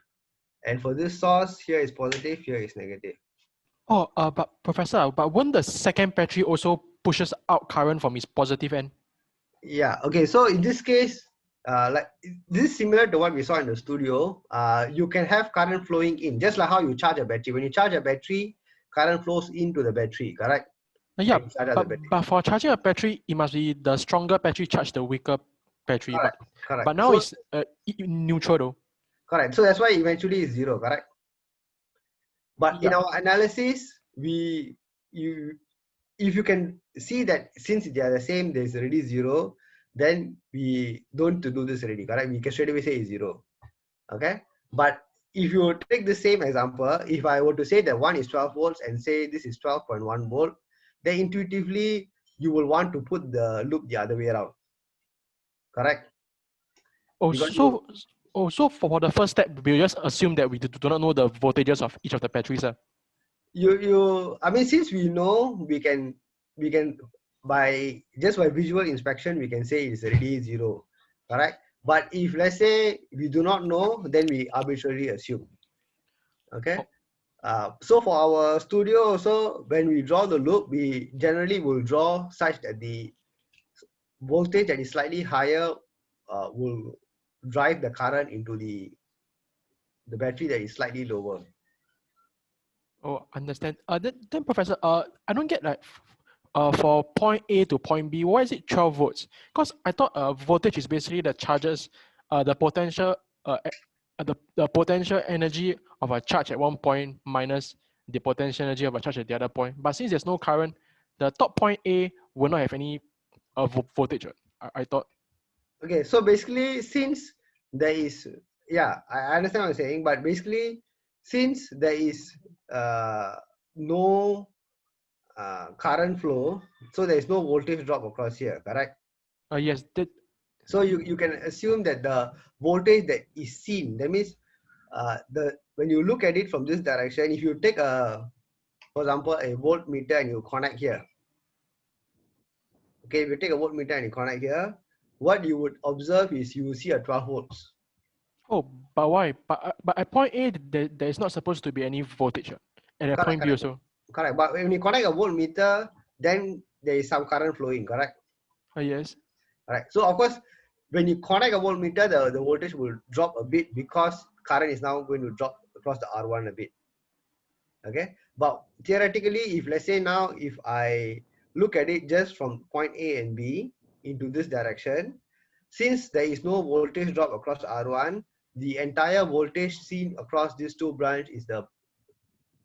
And for this source, here is positive, here is negative. Oh, but Professor, but won't the second battery also pushes out current from its positive end? Yeah, okay, so in this case, like this is similar to what we saw in the studio. You can have current flowing in, just like how you charge a battery. When you charge a battery, current flows into the battery, correct? Yeah, But for charging a battery, it must be the stronger battery charge the weaker battery. correct, correct. But now So, it's neutral though. Correct. So that's why eventually it's zero, correct? But in our analysis, if you can see that since they are the same, there's already zero, then we don't do this already, correct? We can straight away say it's zero, okay? But if you take the same example, if I were to say that one is 12 volts and say this is 12.1 volt, then intuitively you will want to put the loop the other way around, correct? Oh, so for the first step, we just assume that we do not know the voltages of each of the batteries. I mean, since we know, we can by visual inspection we can say it's already zero, correct? But if let's say we do not know, then we arbitrarily assume, okay? So for our studio also, when we draw the loop, we generally will draw such that the voltage that is slightly higher will drive the current into the battery that is slightly lower. Oh, understand. Then Professor, I don't get like for point A to point B, why is it 12 volts? Because I thought voltage is basically the charges, the potential, the potential energy of a charge at one point minus the potential energy of a charge at the other point. But since there's no current, the top point A will not have any voltage. I thought. Okay, so basically, since there is, yeah, I understand what you're saying, but basically, since there is no current flow, so there is no voltage drop across here, correct? Yes. So you can assume that the voltage that is seen, that means when you look at it from this direction, if you take for example, a voltmeter and you connect here, okay, if you take a voltmeter and you connect here, what you would observe is you will see a 12 volts. Oh, but why? But at point A, there is not supposed to be any voltage. And at point B also. Correct. But when you connect a voltmeter, then there is some current flowing, correct? Yes. Right. So of course, when you connect a voltmeter, the voltage will drop a bit because current is now going to drop across the R1 a bit. Okay. But theoretically, if let's say now, if I look at it just from point A and B into this direction, since there is no voltage drop across R1, the entire voltage seen across these two branches is the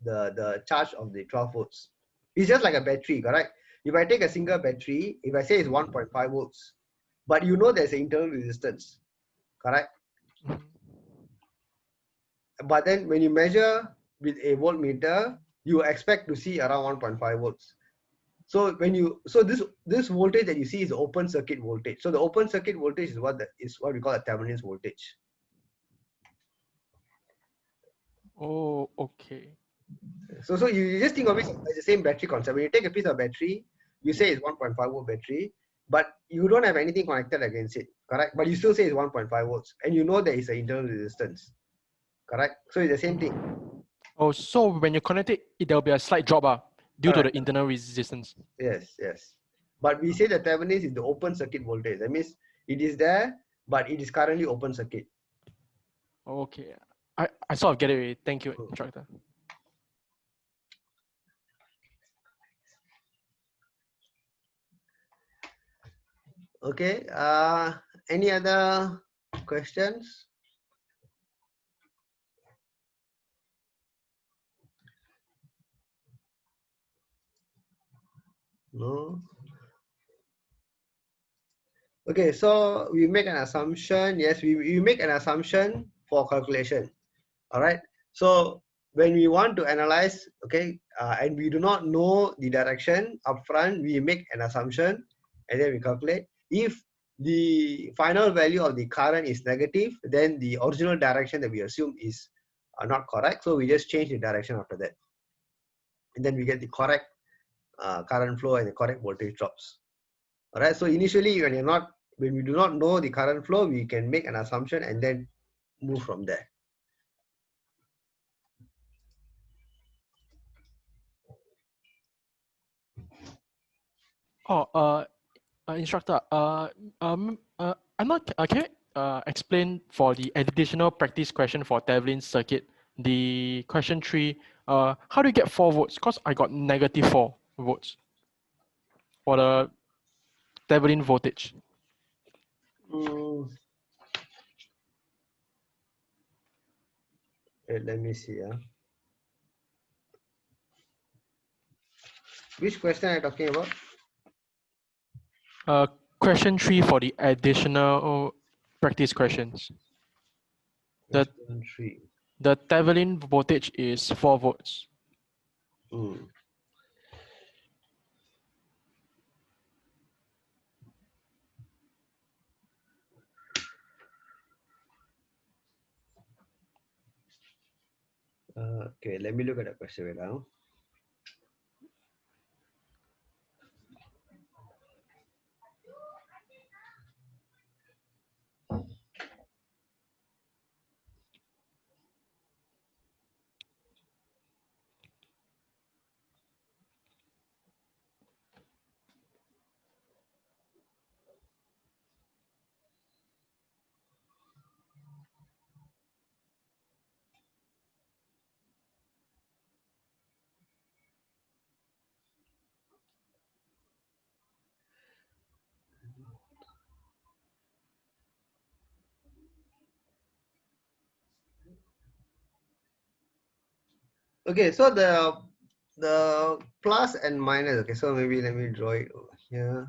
the charge of the 12 volts. It's just like a battery, correct? If I take a single battery, if I say it's 1.5 volts, but you know there's an internal resistance, correct? Mhm. But then when you measure with a voltmeter, you expect to see around 1.5 volts. So when you this voltage that you see is open circuit voltage. So the open circuit voltage is what we call a Thevenin's voltage. Oh, okay. So you just think of it as the same battery concept. When you take a piece of battery, you say it's 1.5 volt battery, but you don't have anything connected against it, correct? But you still say it's 1.5 volts, and you know there is an internal resistance, correct? So it's the same thing. Oh, so when you connect it, there'll be a slight drop due to Correct. the internal resistance. Yes, yes. But we say the Thevenin is the open circuit voltage. That means it is there, but it is currently open circuit. Okay. I sort of get it already. Thank you, instructor. Okay. Any other questions? No. Okay, so we make an assumption. Yes, we make an assumption for calculation. All right. So when we want to analyze, okay, and we do not know the direction upfront, we make an assumption and then we calculate. If the final value of the current is negative, then the original direction that we assume is not correct. So we just change the direction after that. And then we get the correct current flow and the correct voltage drops. All right. So initially, when we do not know the current flow, we can make an assumption and then move from there. Oh, instructor. I'm not. Can you explain for the additional practice question for Thevenin circuit, the question 3? How do you get 4 volts? Because I got negative 4 volts for the Thevenin voltage. Let me see. Which question are you talking about? Question 3 for the additional practice questions. Question 3. The Thevenin voltage is 4 volts. Okay, let me look at the question right now. Okay, so the plus and minus. Okay, so maybe let me draw it over here.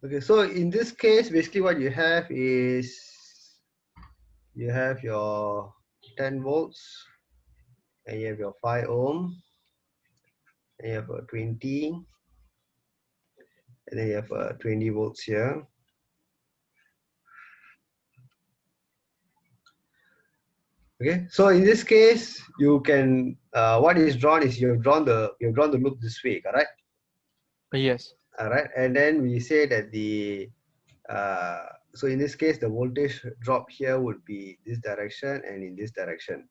Okay, so in this case, basically what you have is you have your 10 volts and you have your 5 ohm and you have a 20 and then you have a 20 volts here. Okay, so in this case, you can what is drawn is you've drawn the loop this way, correct? Yes. All right, and then we say that so in this case the voltage drop here would be this direction and in this direction.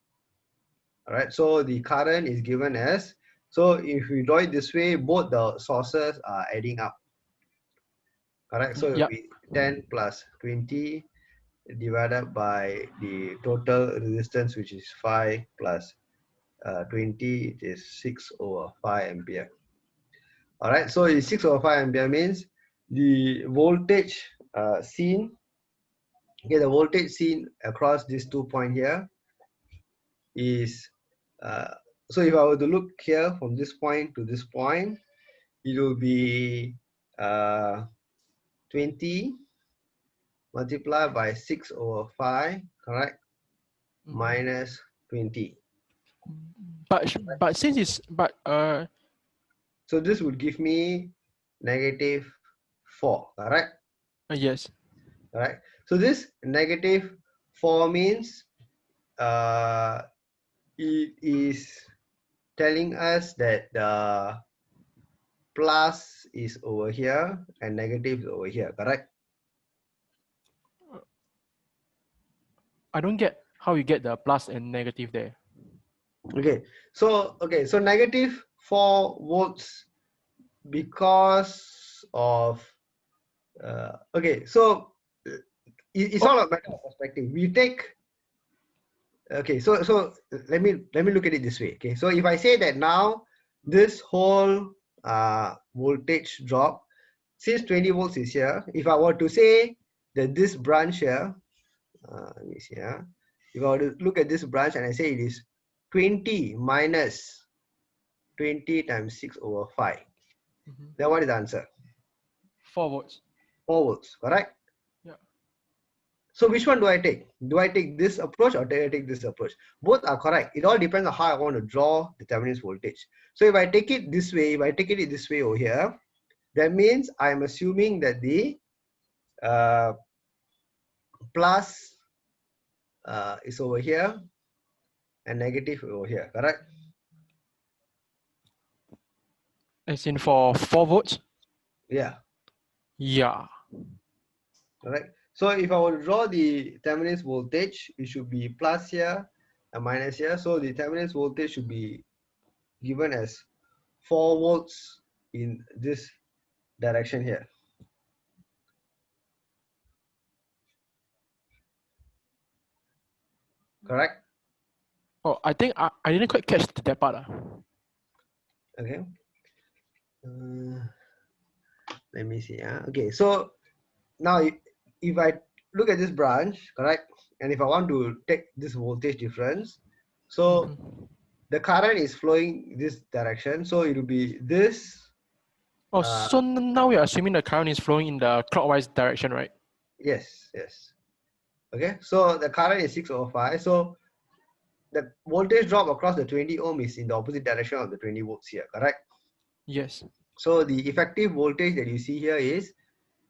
All right, so the current is given as, so if we draw it this way, both the sources are adding up. Correct, so it will be 10 plus 20 divided by the total resistance, which is 5 plus 20, it is 6 over 5 ampere. All right, so 6 over 5 ampere means the voltage seen, okay, the voltage seen across this 2 point here is, so if I were to look here from this point to this point, it will be 20 multiplied by 6/5, correct? Minus 20. But since it's So this would give me negative 4, correct? yes. Alright. So this negative 4 means it is telling us that the plus is over here and negative is over here, correct? I don't get how you get the plus and negative there. Okay, so negative 4 volts because of okay, so it's all a matter of perspective. We take, okay, so let me look at it this way. Okay, so if I say that now this whole voltage drop, since 20 volts is here, if I were to say that this branch here, let me see here, if I were to look at this branch and I say it is 20 minus 20 times 6/5, then what is the answer? 4 volts. 4 volts, correct? Yeah. So which one do I take? Do I take this approach or do I take this approach? Both are correct. It all depends on how I want to draw the Thevenin's voltage. So if I take it this way, if I take it this way over here, that means I'm assuming that the plus is over here and negative over here, correct? As in for 4 volts? Yeah, Yeah. correct. So if I were to draw the Thevenin's voltage, it should be plus here and minus here. So the Thevenin's voltage should be given as 4 volts in this direction here. Correct? Oh, I think I didn't quite catch that part. Okay. Let me see. Okay, so now if I look at this branch, correct? And if I want to take this voltage difference, so the current is flowing this direction. So it will be this. Oh, so now we are assuming the current is flowing in the clockwise direction, right? Yes, yes. Okay, so the current is 6/5. So the voltage drop across the 20 ohm is in the opposite direction of the 20 volts here, correct? Yes. So the effective voltage that you see here is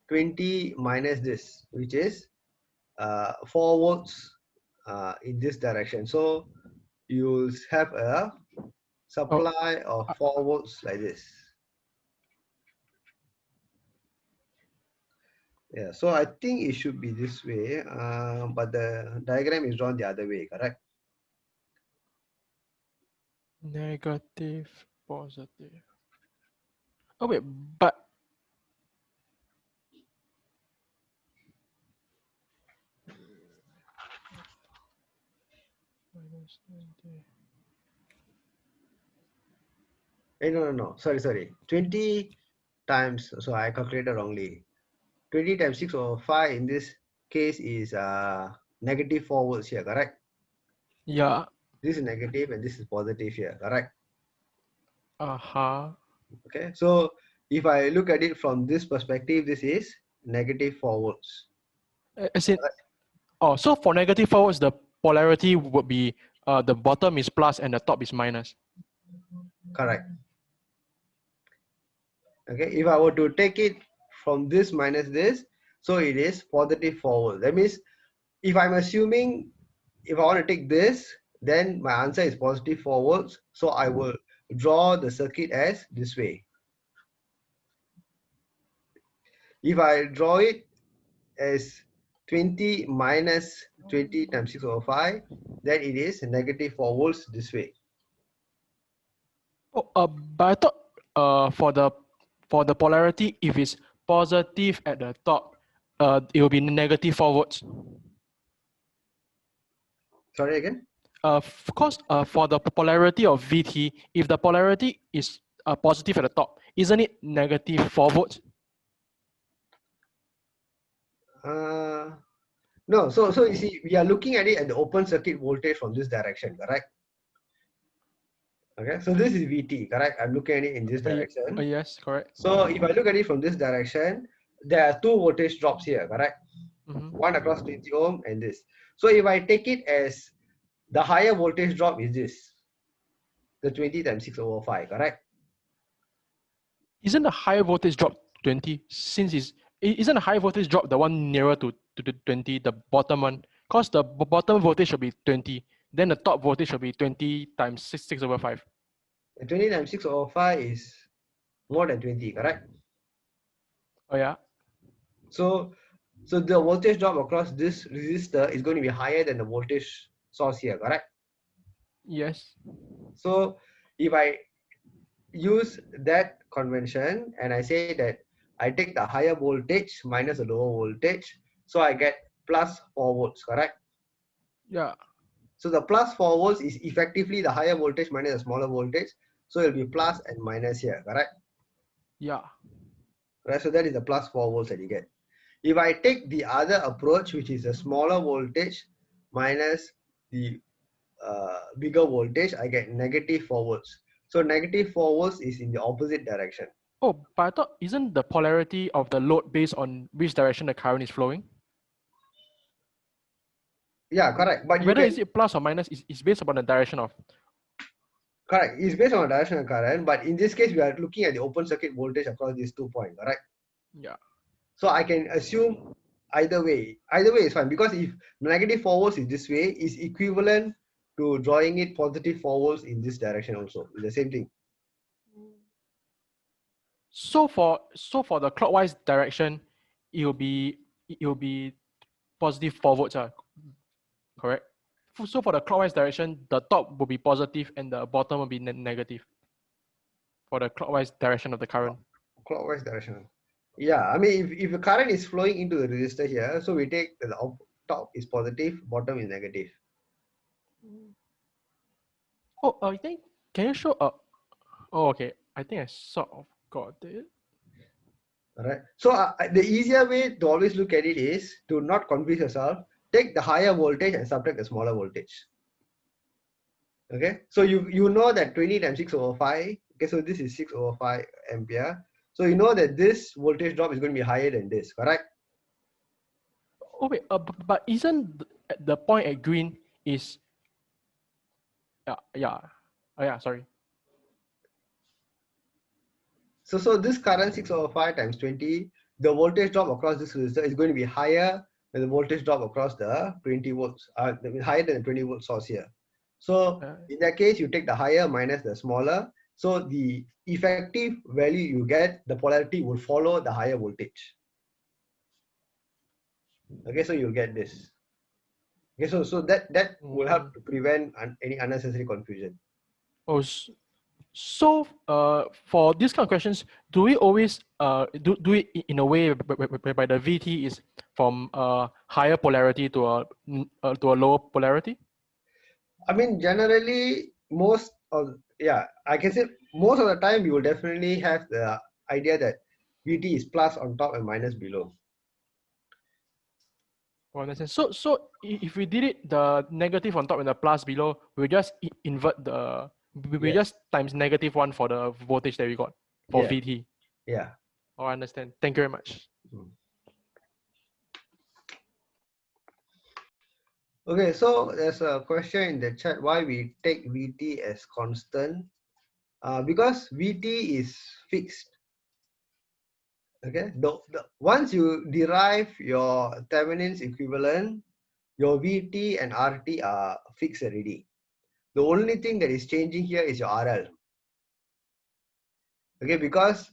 20 minus this, which is 4 volts in this direction. So you have a supply of 4 volts like this. Yeah, so I think it should be this way, but the diagram is drawn the other way, correct? Negative, positive. Oh wait, but minus 20. Hey, no. Sorry. 20 times, so I calculated wrongly. 20 times 6/5 in this case is negative 4 volts here, correct? Yeah. This is negative and this is positive here, correct? Okay, so if I look at it from this perspective, this is negative 4 volts. As in, so for negative 4 volts, the polarity would be the bottom is plus and the top is minus. Correct. Okay, if I were to take it from this minus this, so it is positive 4 volts. That means if I'm assuming if I want to take this, then my answer is positive 4 volts. So I will draw the circuit as this way. If I draw it as 20 minus 20 times 6/5, then it is negative 4 volts this way. But I thought for the polarity, if it's positive at the top, it will be negative 4 volts. Sorry again? Of course, for the polarity of VT, if the polarity is positive at the top, isn't it negative 4 volts? No, so you see, we are looking at it at the open circuit voltage from this direction, correct? Okay, so this is VT, correct? I'm looking at it in this direction. Yes, correct. So if I look at it from this direction, there are two voltage drops here, correct? Mm-hmm. One across 20 ohm and this. So if I take it as the higher voltage drop is this, the 20 times 6 over 5, correct? Isn't the higher voltage drop 20 since isn't the high voltage drop the one nearer to the 20, the bottom one? Because the bottom voltage should be 20, then the top voltage should be 20 times 6 over 5. The 20 times 6 over 5 is more than 20, correct? Oh yeah? So the voltage drop across this resistor is going to be higher than the voltage source here, correct? Yes. So if I use that convention and I say that I take the higher voltage minus the lower voltage, so I get plus 4 volts, correct? Yeah. So the plus 4 volts is effectively the higher voltage minus the smaller voltage, so it'll be plus and minus here, correct? Yeah. Right, so that is the plus 4 volts that you get. If I take the other approach, which is a smaller voltage minus the bigger voltage, I get negative 4 volts. So negative 4 volts is in the opposite direction. Oh, but I thought isn't the polarity of the load based on which direction the current is flowing? Yeah, correct. But you Whether can, is it plus or minus is based upon the direction of. correct, it's based on a directional current, but in this case, we are looking at the open circuit voltage across these 2 points, correct? Yeah. So I can assume either way is fine, because if negative 4 volts is this way, is equivalent to drawing it positive 4 volts in this direction also. It's the same thing. So for the clockwise direction, it will be positive 4 volts, correct? So for the clockwise direction, the top will be positive and the bottom will be negative for the clockwise direction of the current. Clockwise direction. Yeah, I mean, if the current is flowing into the resistor here, so we take the top is positive, bottom is negative. Oh, I think, can you show oh, okay. I think I sort of got it. All right. So the easier way to always look at it is to not confuse yourself. Take the higher voltage and subtract the smaller voltage. Okay. So you know that 20 times 6 over 5. Okay. So this is 6 over 5 ampere. So you know that this voltage drop is going to be higher than this, correct? Oh wait, but isn't the point at green is yeah. Oh yeah, sorry. So this current 6 over 5 times 20, the voltage drop across this resistor is going to be higher than the voltage drop across the 20 volts, higher than the 20 volt source here. So in that case, you take the higher minus the smaller. So the effective value you get, the polarity will follow the higher voltage. Okay, so you'll get this. Okay, so that will help to prevent any unnecessary confusion. Oh, so for these kind of questions, do we always do it in a way whereby the VT is from higher polarity to a lower polarity? I mean, generally, I can say most of the time you will definitely have the idea that VT is plus on top and minus below. Oh, understand. So if we did it the negative on top and the plus below, we just invert we Yes. just times -1 for the voltage that we got for Yeah. VT. Yeah. Oh, I understand. Thank you very much. Okay, so there's a question in the chat why we take VT as constant. Because VT is fixed. Okay, once you derive your Thevenin's equivalent, your VT and RT are fixed already. The only thing that is changing here is your RL. Okay, because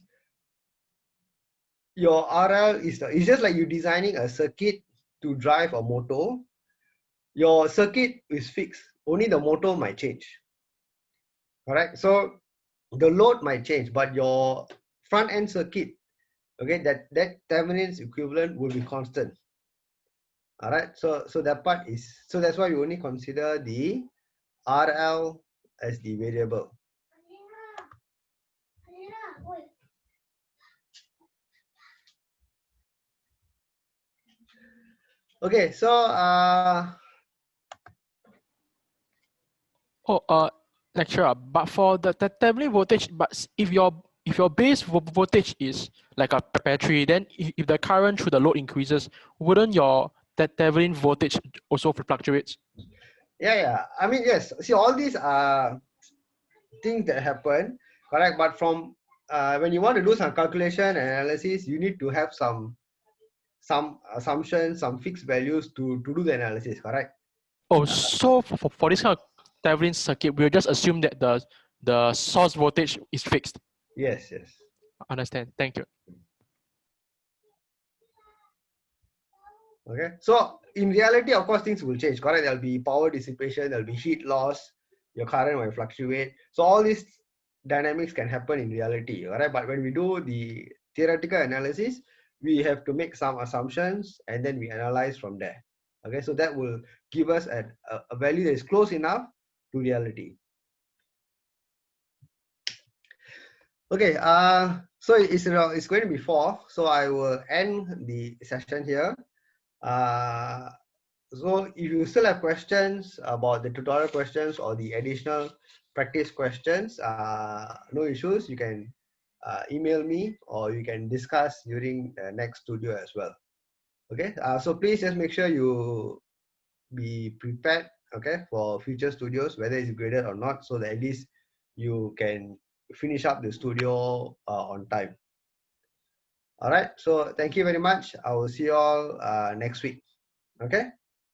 your RL it's just like you designing a circuit to drive a motor. Your circuit is fixed. Only the motor might change. Correct. So the load might change, but your front end circuit, okay, that Thevenin's equivalent will be constant. All right. So that part is, so that's why we only consider the RL as the variable. Okay, so lecturer, but for the Thevenin voltage, but if your base voltage is like a battery, then if the current through the load increases, wouldn't your Thevenin voltage also fluctuates? Yeah. I mean, yes. See, all these are things that happen, correct? But from when you want to do some calculation and analysis, you need to have some assumptions, some fixed values to do the analysis, correct? Oh, so for this kind of Thevenin circuit, we'll just assume that the source voltage is fixed. Yes. Understand. Thank you. Okay. So in reality, of course, things will change, correct? There'll be power dissipation, there'll be heat loss, your current might fluctuate. So all these dynamics can happen in reality, correct? But when we do the theoretical analysis, we have to make some assumptions and then we analyze from there. Okay, so that will give us a value that is close enough to reality. Okay, so it's going to be 4, so I will end the session here. So if you still have questions about the tutorial questions or the additional practice questions, no issues, you can email me or you can discuss during the next studio as well. Okay, so please just make sure you be prepared, okay, for future studios, whether it's graded or not, so that at least you can finish up the studio on time. All right, so thank you very much. I will see you all next week. Okay.